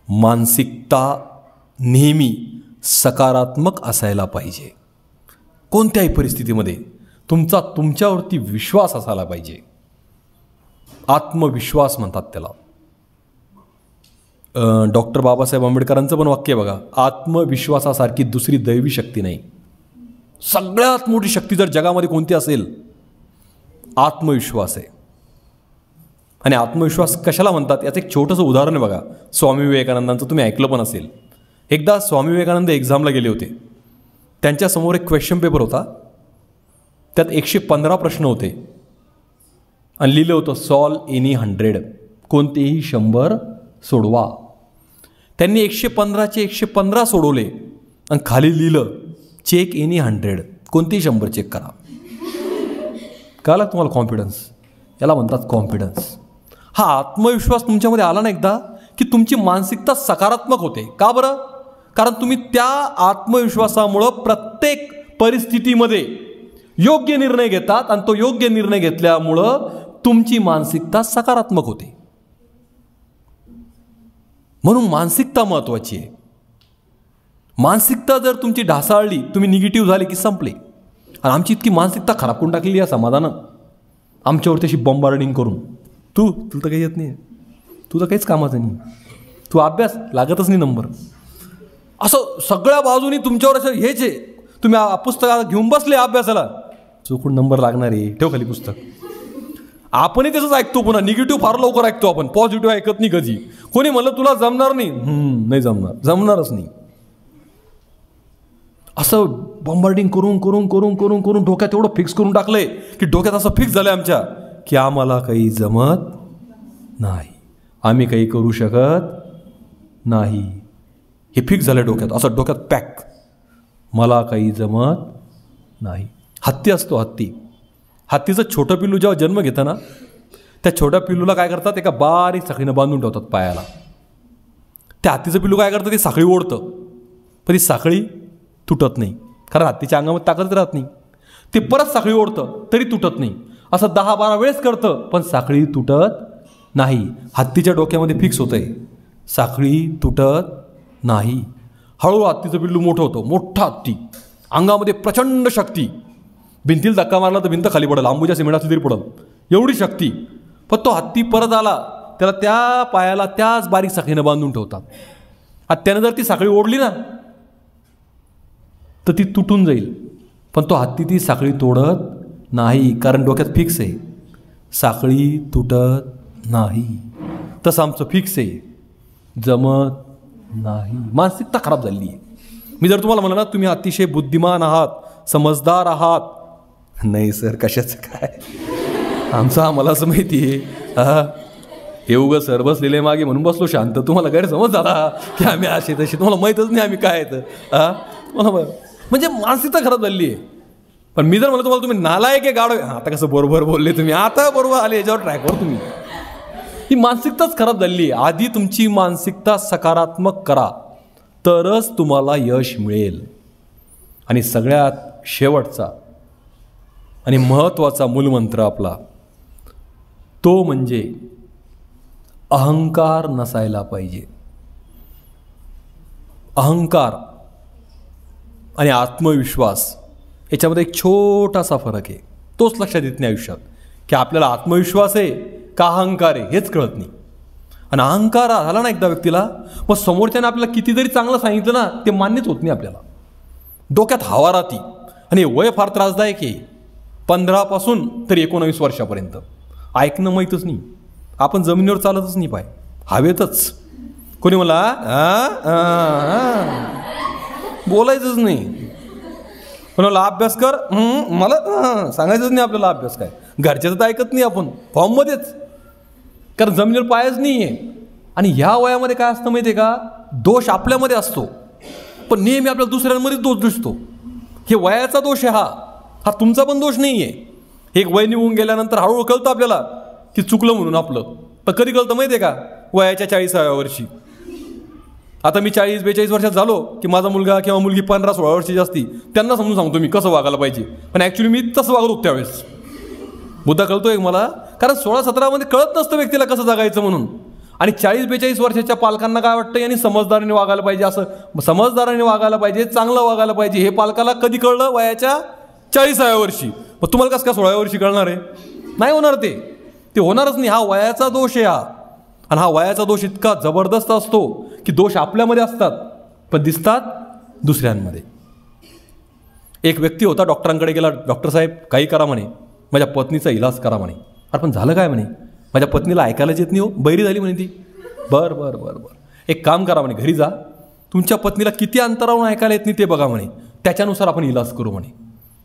Speaker 1: मानसिकता नेहमी सकारात्मक असायला पाहिजे. कोणत्याही परिस्थितीमध्ये तुमचा तुमच्यावरती विश्वास असायला पाहिजे. आत्मविश्वास म्हणतात त्याला. डॉक्टर बाबासाहेब आंबेडकरांचं पण वाक्य बघा, आत्मविश्वासासारखी दुसरी दैवी शक्ती नाही. सगळ्यात मोठी शक्ती जर जगामध्ये कोणती असेल, आत्मविश्वास आहे. आणि आत्मविश्वास कशाला म्हणतात याचं एक छोटंसं उदाहरण आहे बघा, स्वामी विवेकानंदांचं. तुम्ही ऐकलं पण असेल. एकदा स्वामी विवेकानंद एक्झामला गेले होते. त्यांच्यासमोर एक क्वेश्चन पेपर होता. त्यात 115 प्रश्न होते आणि लिहिलं होतं सॉल्व एनी 100, कोणतेही 100 सोडवा. त्यांनी 115चे 115 सोडवले आणि खाली लिहिलं चेक एनी 100, कोणतेही 100 चेक करा. कळलं तुम्हाला? कॉन्फिडन्स, याला म्हणतात कॉन्फिडन्स. हा आत्मविश्वास तुमच्यामध्ये आला ना एकदा की तुमची मानसिकता सकारात्मक होते. का बरं? कारण तुम्ही त्या आत्मविश्वासामुळं प्रत्येक परिस्थितीमध्ये योग्य निर्णय घेतात आणि तो योग्य निर्णय घेतल्यामुळं तुमची मानसिकता सकारात्मक होते. म्हणून मानसिकता महत्त्वाची आहे. मानसिकता जर तुमची ढासाळली, तुम्ही निगेटिव्ह झाले की संपले. आणि आमची इतकी मानसिकता खराब करून टाकलेली आहे समाजानं आमच्यावरती अशी बॉम्बार्डिंग करून. तुला तर काही येत नाही, तुझं काहीच कामाचं नाही, तू अभ्यास लागतच नाही नंबर, असं सगळ्या बाजूनी तुमच्यावर असं हेच आहे. तुम्ही पुस्तकाला घेऊन बसले अभ्यासाला, चुकून नंबर लागणार आहे, ठेव खाली पुस्तक. आपणही तसंच ऐकतो. पुन्हा निगेटिव्ह फार लवकर ऐकतो आपण, पॉझिटिव्ह ऐकत नाही कधी. कोणी म्हणलं तुला जमणार नाही, नाही जमणार, जमणारच नाही. असं बॉम्बार्डिंग करून करून करून करून करून डोक्यात एवढं फिक्स करून टाकलंय की डोक्यात असं फिक्स झालंय आमच्या की आम्हाला काही जमत नाही, आम्ही काही करू शकत नाही. हे फिक्स झालं डोक्यात, असं डोक्यात पॅक, मला काही जमत नाही. हत्ती असतो, हत्तीचं छोटं पिल्लू जेव्हा जन्म घेतं ना, त्या छोट्या पिल्लूला काय करतात, एका बारीक साखळीनं बांधून ठेवतात पायाला. त्या हत्तीचं पिल्लू काय करतं, ती साखळी ओढतं, पण ती साखळी तुटत नाही, कारण हत्तीच्या अंगामध्ये ताकद राहत नाही. ते परत साखळी ओढतं तरी तुटत नाही. असं 10-12 वेळेस करतं पण साखळी तुटत नाही. हत्तीच्या डोक्यामध्ये फिक्स होतंय, साखळी तुटत नाही. हळूहळू हत्तीचं पिल्लू मोठं होतं, मोठा हत्ती, अंगामध्ये प्रचंड शक्ती. भिंतीला धक्का मारला तर भिंत खाली पडेल, आंबूच्या सिमेंटाची तरी पडेल, एवढी शक्ती. पण तो हत्ती परत आला, त्याला त्या पायाला त्याच बारीक साखळीनं बांधून ठेवतात. आता त्यानं जर ती साखळी ओढली ना तर ती तुटून जाईल, पण तो हत्ती ती साखळी तोडत नाही, कारण डोक्यात फिक्स आहे, साखळी तुटत नाही. तसं आमचं फिक्स आहे, जमत नाही. मानसिकता खराब झाली आहे. मी जर तुम्हाला म्हणलं ना तुम्ही अतिशय बुद्धिमान आहात, समजदार आहात, नाही सर कशाचं काय, आमचं आम्हालाच माहिती आहे. हे उगं सर बसलेले मागे म्हणून बसलो शांत, तुम्हाला गैरसमज झाला की आम्ही असे तसे, तुम्हाला माहीतच नाही आम्ही काय येतं. तुम्हाला म्हणजे मानसिकता खराब झाली आहे. पण मी जर म्हणलं तुम्हाला तुम्ही नालायक आहे, गाढव, आता कसं बरोबर बोलले तुम्ही, आता बरोबर आले याच्यावर ट्रॅकवर तुम्ही. ही मानसिकताच खराब झाली आहे. आधी तुमची मानसिकता सकारात्मक करा, तरच तुम्हाला यश मिळेल. आणि सगळ्यात शेवटचा आणि महत्त्वाचा मूलमंत्र आपला तो म्हणजे अहंकार नसायला पाहिजे. अहंकार आणि आत्मविश्वास याच्यामध्ये एक छोटासा फरक आहे, तोच लक्षात येत नाही आयुष्यात, की आपल्याला आत्मविश्वास आहे का अहंकार आहे हेच कळत नाही. आणि अहंकार झाला ना एकदा व्यक्तीला, मग समोरच्याने आपल्याला किती जरी चांगलं सांगितलं ना ते मान्यच होत नाही आपल्याला. डोक्यात हवा राहती. आणि वय फार त्रासदायक आहे, 15 पासून तर 19 वर्षापर्यंत. ऐकणं माहीतच नाही, आपण जमिनीवर चालतच नाही, पाय हवेतच. कोणी मला बोलायचंच नाही, कोणाला अभ्यास कर, मला सांगायचंच नाही आपल्याला अभ्यास काय. घरच्याचं तर ऐकत नाही आपण, फॉर्ममध्येच, कारण जमिनीवर पायच नाही आहे. आणि ह्या वयामध्ये काय असतं माहिती आहे का, दोष आपल्यामध्ये असतो पण नेहमी आपल्याला दुसऱ्यांमध्येच दोष दिसतो. हे वयाचा दोष आहे, हा तुमचा पण दोष नाही आहे. एक वय निघून गेल्यानंतर हळूहळू कळतं आपल्याला की चुकलं म्हणून आपलं. तर कधी कळतं माहिती आहे का, वयाच्या 40व्या वर्षी. आता मी 40-42 वर्षात झालो की माझा मुलगा किंवा मुलगी 15-16 वर्षाची असती, त्यांना समजून सांगतो मी कसं वागायला पाहिजे. पण ॲक्च्युली मी तसं वागत होतो त्यावेळेस. मुद्दा कळतोय मला, कारण 16-17 कळत नसतं व्यक्तीला कसं जगायचं म्हणून. आणि 40-42 वर्षाच्या पालकांना काय वाटतं, यांनी समजदारीने वागायला पाहिजे, असं समजदाराने वागायला पाहिजे, चांगलं वागायला पाहिजे. हे पालकाला कधी कळलं, वयाच्या 40व्या वर्षी. मग तुम्हाला कसं काय 16व्या वर्षी कळणार आहे? नाही होणार ते होणारच नाही. हा वयाचा दोष आहे हा. आणि हा वयाचा दोष इतका जबरदस्त असतो की दोष आपल्यामध्ये असतात पण दिसतात दुसऱ्यांमध्ये. एक व्यक्ती होता, डॉक्टरांकडे गेला. डॉक्टर साहेब काही करा म्हणे, माझ्या पत्नीचा इलाज करा म्हणे. अरे पण झालं काय म्हणे? माझ्या पत्नीला ऐकायलाच येत नाही हो, बहिरी झाली म्हणे ती. बरं बरं बरं बरं, एक काम करा म्हणे, घरी जा, तुमच्या पत्नीला किती अंतरावरून ऐकायला येत नाही ते बघा म्हणे, त्याच्यानुसार आपण इलाज करू म्हणे.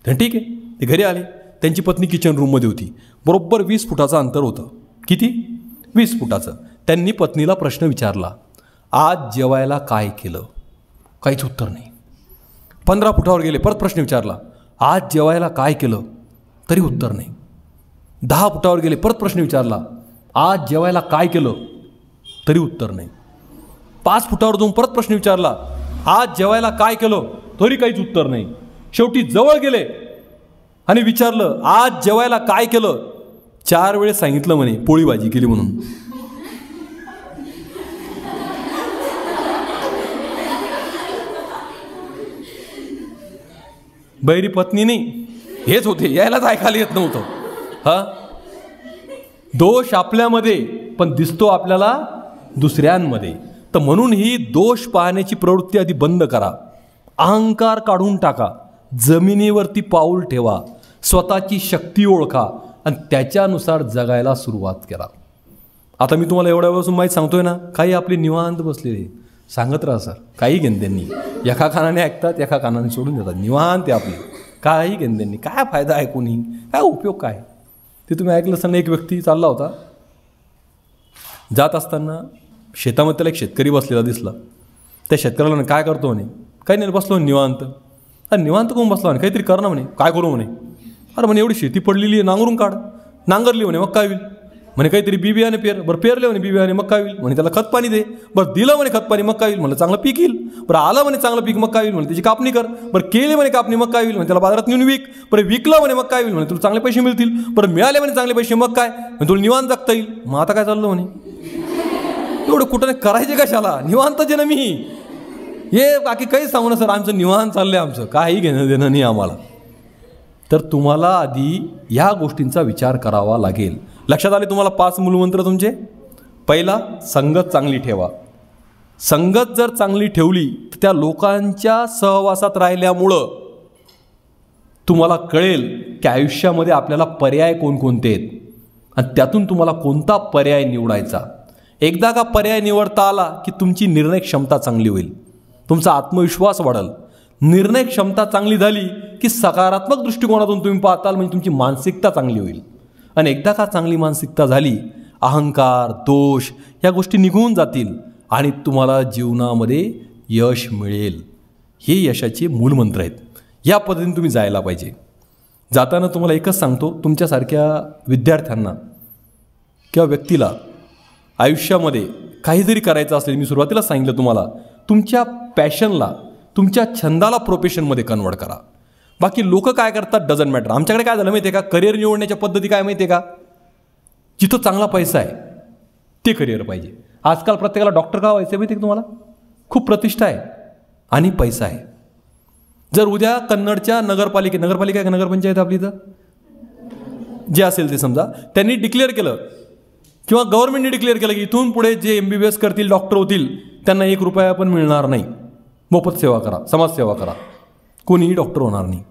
Speaker 1: तर ठीक आहे, ते घरी आले. त्यांची पत्नी किचन रूममध्ये होती. बरोबर 20 फुटाचं अंतर होतं. किती? 20 फुटाचं. त्यांनी पत्नीला प्रश्न विचारला, आज जेवायला काय केलं? काहीच उत्तर नाही. 15 फुटावर गेले, परत प्रश्न विचारला, आज जेवायला काय केलं? तरी उत्तर नाही. 10 फुटावर गेले, परत प्रश्न विचारला, आज जेवायला काय केलं? तरी उत्तर नाही. 5 फुटावर जाऊन परत प्रश्न विचारला, आज जेवायला काय केलं? तरी काहीच उत्तर नाही. शेवटी जवळ गेले आणि विचारलं, आज जेवायला काय केलं? 4 वेळेस सांगितलं म्हणे, पोळी भाजी केली म्हणून. बैरी पत्नी नाही, हेच होते, यायलाच ऐकायला येत नव्हतं. हा, दोष आपल्यामध्ये पण दिसतो आपल्याला दुसऱ्यांमध्ये. तर म्हणून ही दोष पाहण्याची प्रवृत्ती आधी बंद करा. अहंकार काढून टाका. जमिनीवरती पाऊल ठेवा. स्वतःची शक्ती ओळखा आणि त्याच्यानुसार जगायला सुरुवात करा. आता मी तुम्हाला एवढ्या वेळेपासून माहीत सांगतोय ना, काही आपले निवांत बसलेले सांगत राहा सर, काही घेण त्यांनी, एका कानाने ऐकतात, एका कानाने सोडून देतात. निवांत आहे आपले, काही घेण त्यांनी. काय फायदा आहे कोणी, काय उपयोग काय? ते तुम्ही ऐकलं असताना एक व्यक्ती चालला होता, जात असताना शेतामध्ये त्याला एक शेतकरी बसलेला दिसला. त्या शेतकऱ्याला काय करतो म्हणे, काही नाही बसलो निवांत. अरे निवांत कोण बसला म्हणे, काहीतरी कर ना म्हणे. काय करू म्हणे? अरे म्हणे एवढी शेती पडलेली आहे, नांगरून काढ. नांगरली म्हणे, मग काय होईल म्हणे? काहीतरी बी बियाणे पेर. बरं पेरले म्हणे बी बियाणे, मग काय होईल म्हणे? त्याला खत पाणी दे. बरं दिलं म्हणे खत पाणी, मग काय होईल म्हणलं? चांगलं पीक येईल. बरं आलं म्हणे चांगलं पीक, मग काय होईल म्हणे? त्याची कापणी कर. बरं केली म्हणे कापणी, मग काय होईल म्हणे? त्याला बाजारात नेऊन विक. बरं विकलं म्हणे, मग काय होईल म्हणे? तुला चांगले पैसे मिळतील. बरं मिळाले म्हणे चांगले पैसे, मग काय म्हणजे? तुला निवांत जगता येईल. मग आता काय चाललं म्हणे? एवढं कुठं करायचे कशाला? निवांतच ना मी, हे बाकी काही सांगू ना सर, आमचं निवांत चाललंय, आमचं काही घेणं देणं नाही आम्हाला. तर तुम्हाला आधी ह्या गोष्टींचा विचार करावा लागेल. लक्षात आले तुम्हाला 5 मूलमंत्र तुमचे? पहिला, संगत चांगली ठेवा. संगत जर चांगली ठेवली तर त्या लोकांच्या सहवासात राहिल्यामुळं तुम्हाला कळेल की आयुष्यामध्ये आपल्याला पर्याय कोणकोणते आहेत आणि त्यातून तुम्हाला कोणता पर्याय निवडायचा. एकदा का पर्याय निवडता आला की तुमची निर्णय क्षमता चांगली होईल, तुमचा आत्मविश्वास वाढेल. निर्णय क्षमता चांगली झाली की सकारात्मक दृष्टिकोनातून तुम्ही पाहताल, म्हणजे तुमची मानसिकता चांगली होईल. आणि एकदा का चांगली मानसिकता झाली, अहंकार, दोष या गोष्टी निघून जातील आणि तुम्हाला जीवनामध्ये यश मिळेल. हे यशाचे मूलमंत्र आहेत. या पद्धतीने तुम्ही जायला पाहिजे. जाताना तुम्हाला एकच सांगतो, तुमच्यासारख्या विद्यार्थ्यांना किंवा व्यक्तीला आयुष्यामध्ये काही जरी करायचं असेल, मी सुरुवातीला सांगितलं तुम्हाला, तुमच्या पॅशनला, तुमच्या छंदाला प्रोफेशनमध्ये कन्वर्ट करा. बाकी लोक काय करतात डझंट मॅटर. आमच्याकडे काय झालं माहिती आहे का, करिअर निवडण्याच्या पद्धती काय माहिती आहे का? जिथं चांगला पैसा आहे ते करिअर पाहिजे. आजकाल प्रत्येकाला डॉक्टर का व्हायचं माहिती आहे का तुम्हाला? खूप प्रतिष्ठा आहे आणि पैसा आहे. जर उद्या कन्नडच्या नगरपालिका आहे का नगरपंचायत आपली, इथं जे असेल ते समजा, त्यांनी डिक्लेअर केलं किंवा गव्हर्नमेंटने डिक्लेअर केलं की इथून पुढे जे MBBS करतील, डॉक्टर होतील, त्यांना 1 रुपया पण मिळणार नाही. मोफत सेवा करा, समाजसेवा करा, कोणीही डॉक्टर होणार नाही.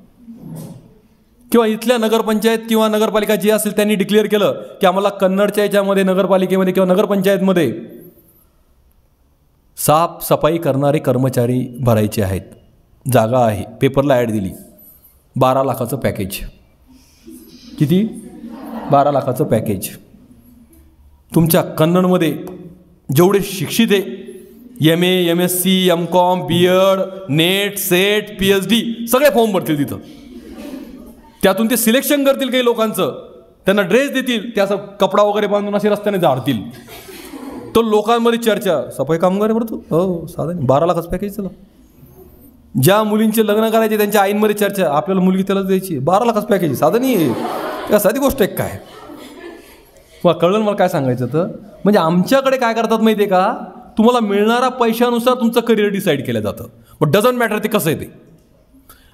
Speaker 1: किंवा इथल्या नगरपंचायत किंवा नगरपालिका जे असेल त्यांनी डिक्लेअर केलं की आम्हाला कन्नडच्या याच्यामध्ये नगरपालिकेमध्ये किंवा नगरपंचायतमध्ये साफसफाई करणारे कर्मचारी भरायचे आहेत, जागा आहे, पेपरला ॲड दिली, 12 लाखाचं पॅकेज. किती? 12 लाखाचं पॅकेज. तुमच्या कन्नडमध्ये जेवढे शिक्षित आहे, MA, MSc, MCOM, BEd, net, set, PhD सगळे फॉर्म भरतील तिथं. त्यातून ते सिलेक्शन करतील काही लोकांचं, त्यांना ड्रेस देतील, ते असं कपडा वगैरे बांधून असे रस्त्याने झाडतील. तो लोकांमध्ये चर्चा, सफाई कामगार भरतो, हो साधारण 12 लाखाचं पॅकेज. चला, ज्या मुलींचे लग्न करायचे त्यांच्या आईंमध्ये चर्चा, आपल्याला मुलगी त्याला द्यायची, 12 लाखाचं पॅकेज. साधं नाही, त्या साधी गोष्ट आहे काय? मग कळलं मला काय सांगायचं तर? म्हणजे आमच्याकडे काय करतात माहिती आहे का, तुम्हाला मिळणारा पैशानुसार तुमचं करिअर डिसाईड केलं जातं. बट डझंट मॅटर ते कसं आहे ते.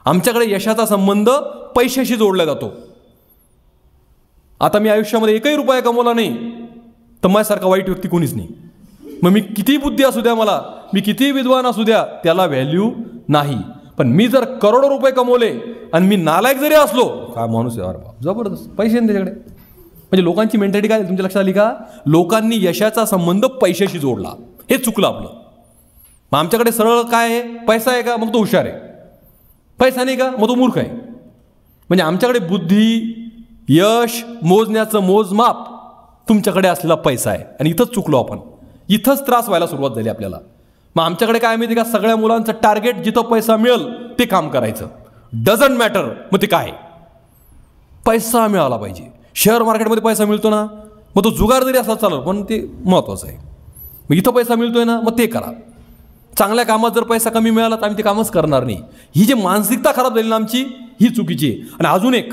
Speaker 1: आमच्याकडे यशाचा संबंध पैशाशी जोडला जातो. आता मी आयुष्यामध्ये एकही रुपया कमवला नाही तर माझ्यासारखा वाईट व्यक्ती कोणीच नाही. मग मी किती बुद्धी असू द्या, मला मी किती विद्वान असू द्या, त्याला व्हॅल्यू नाही. पण मी जर करोडो रुपये कमवले आणि मी नालायक जरी असलो, काय माणूस आहे, अरे बाप, जबरदस्त पैसे त्याच्याकडे. म्हणजे लोकांची मेंटॅलिटी काय तुमच्या लक्षात आली का? लोकांनी यशाचा संबंध पैशाशी जोडला. हे चुकलं आपलं. मग आमच्याकडे सरळ काय आहे? पैसा आहे का मग तो हुशार आहे, पैसा नाही का मग तो मूर्ख आहे. म्हणजे आमच्याकडे बुद्धी, यश मोजण्याचं मोजमाप तुमच्याकडे असलेला पैसा आहे. आणि इथंच चुकलो आपण, इथंच त्रास व्हायला सुरुवात झाली आपल्याला. मग आमच्याकडे काय माहिती का? सगळ्या मुलांचं टार्गेट जिथं पैसा मिळेल ते काम करायचं. डझंट मॅटर मग ते काय, पैसा मिळाला पाहिजे. शेअर मार्केटमध्ये पैसा मिळतो ना, मग तो जुगार जरी असला चालेल, पण ते महत्त्वाचं आहे. मग इथं पैसा मिळतोय ना, मग ते करा. चांगल्या कामात जर पैसा कमी मिळाला तर आम्ही ते कामच करणार नाही. ही जी मानसिकता खराब झाली ना आमची, ही चुकीची आहे. आणि अजून एक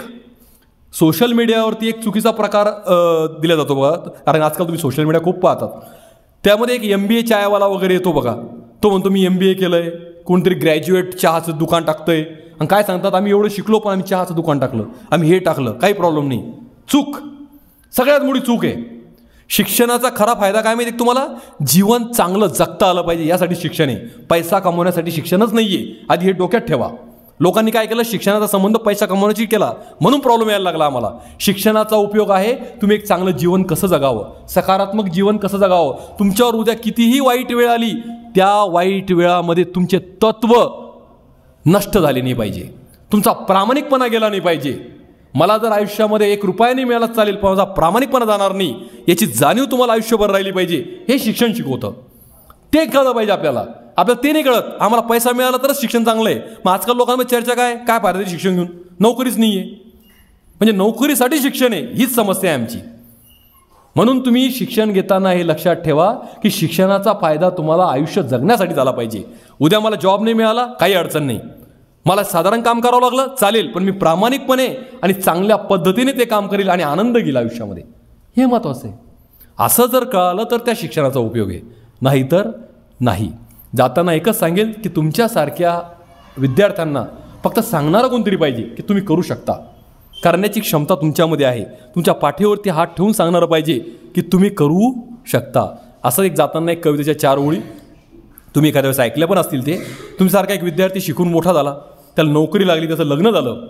Speaker 1: सोशल मीडियावरती एक चुकीचा प्रकार दिला जातो बघा. कारण आजकाल तुम्ही सोशल मीडिया खूप पाहतात. त्यामध्ये एक MBA चायवाला वगैरे येतो बघा. तो म्हणतो मी MBA केलं आहे. कोणतरी ग्रॅज्युएट चहाचं दुकान टाकतंय आणि काय सांगतात, आम्ही एवढं शिकलो पण आम्ही चहाचं दुकान टाकलं, आम्ही हे टाकलं, काही प्रॉब्लेम नाही. चूक, सगळ्यात मोठी चूक आहे. शिक्षणाचा खरा फायदा काय माहिती तुम्हाला? जीवन चांगलं जगता आलं पाहिजे यासाठी शिक्षण आहे. पैसा कमवण्यासाठी शिक्षणच नाही आहे. आधी हे डोक्यात ठेवा. लोकांनी काय केलं, शिक्षणाचा संबंध पैसा कमवण्याची केला म्हणून प्रॉब्लेम यायला लागला आम्हाला. शिक्षणाचा उपयोग आहे तुम्ही एक चांगलं जीवन कसं जगावं, सकारात्मक जीवन कसं जगावं. तुमच्यावर उद्या कितीही वाईट वेळ आली, त्या वाईट वेळामध्ये तुमचे तत्व नष्ट झाले नाही पाहिजे, तुमचा प्रामाणिकपणा गेला नाही पाहिजे. मला जर आयुष्यामध्ये एक रुपया नाही मिळाला चालेल, पण माझा प्रामाणिकपणा जाणार नाही याची जाणीव तुम्हाला आयुष्यभर राहिली पाहिजे. हे शिक्षण शिकवतं. ते कळलं पाहिजे आपल्याला. आपल्याला ते नाही कळत. आम्हाला पैसा मिळाला तरच शिक्षण चांगलं आहे. मग आजकाल लोकांमध्ये चर्चा काय फायदा आहे शिक्षण घेऊन? नोकरीच नाही आहे. म्हणजे नोकरीसाठी शिक्षण आहे, हीच समस्या आहे आमची. म्हणून तुम्ही शिक्षण घेताना हे लक्षात ठेवा की शिक्षणाचा फायदा तुम्हाला आयुष्य जगण्यासाठी झाला पाहिजे. उद्या मला जॉब नाही मिळाला काही अडचण नाही, मला साधारण काम करावं लागलं चालेल, पण मी प्रामाणिकपणे आणि चांगल्या पद्धतीने ते काम करेल आणि आनंद घेईल आयुष्यामध्ये. हे महत्त्वाचं आहे. असं जर कळालं तर त्या शिक्षणाचा उपयोग आहे, नाहीतर नाही. जाताना एकच सांगेल की तुमच्यासारख्या विद्यार्थ्यांना फक्त सांगणारं कोणतरी पाहिजे की तुम्ही करू शकता. करण्याची क्षमता तुमच्यामध्ये आहे. तुमच्या पाठीवरती हात ठेवून सांगणारं पाहिजे की तुम्ही करू शकता. असं एक जाताना एक कवितेच्या 4 ओळी तुम्ही एखाद्या वेळेस ऐकल्या पण असतील. ते तुमच्यासारखा एक विद्यार्थी शिकून मोठा झाला, त्याला नोकरी लागली, त्याचं लग्न झालं,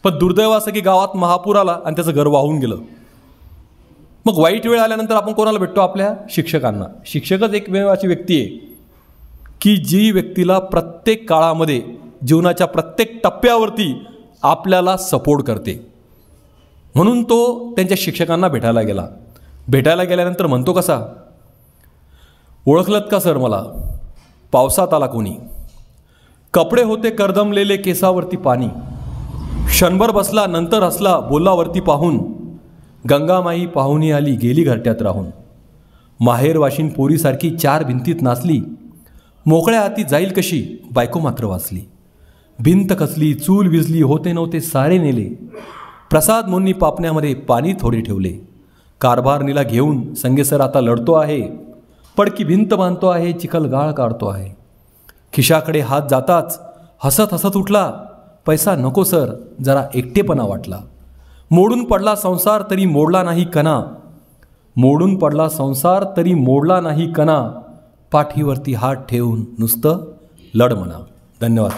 Speaker 1: पण दुर्दैव असं की गावात महापूर आला आणि त्याचं घर वाहून गेलं. मग वाईट वेळ आल्यानंतर आपण कोणाला भेटतो? आपल्या शिक्षकांना. शिक्षकच एक अशी व्यक्ती आहे की जी व्यक्तीला प्रत्येक काळामध्ये जीवनाच्या प्रत्येक टप्प्यावरती आपल्याला सपोर्ट करते. म्हणून तो त्यांच्या शिक्षकांना भेटायला गेला. भेटायला गेल्यानंतर म्हणतो कसा, ओळखलत का सर मला? पावसात आला कोणी, कपडे होते कर्दमलेले, केसावरती पाणी, क्षणभर बसला नंतर हसला, बोलावरती पाहून, गंगामाई पाहुणी आली गेली घरट्यात राहून, माहेर वाशीन पोरीसारखी 4 भिंतीत नाचली, मोकळ्या हाती जाईल कशी बायको मात्र वाचली, भिंत कसली चूल विजली होते नव्हते सारे नेले, प्रसाद मुन्नी पापण्यामध्ये पाणी थोडे ठेवले, कारभारणीला घेऊन संगेसर आता लढतो आहे, पडकी भिंत बांधतो आहे, चिखल गाळ काढतो आहे, खिशाकडे हात जाताच हसत हसत उठला, पैसा नको सर जरा एकटेपणा वाटला, मोडून पडला संसार तरी मोडला नाही कणा, मोडून पडला संसार तरी मोडला नाही कणा, पाठीवरती हात ठेवून नुसतं लढ म्हणा. धन्यवाद.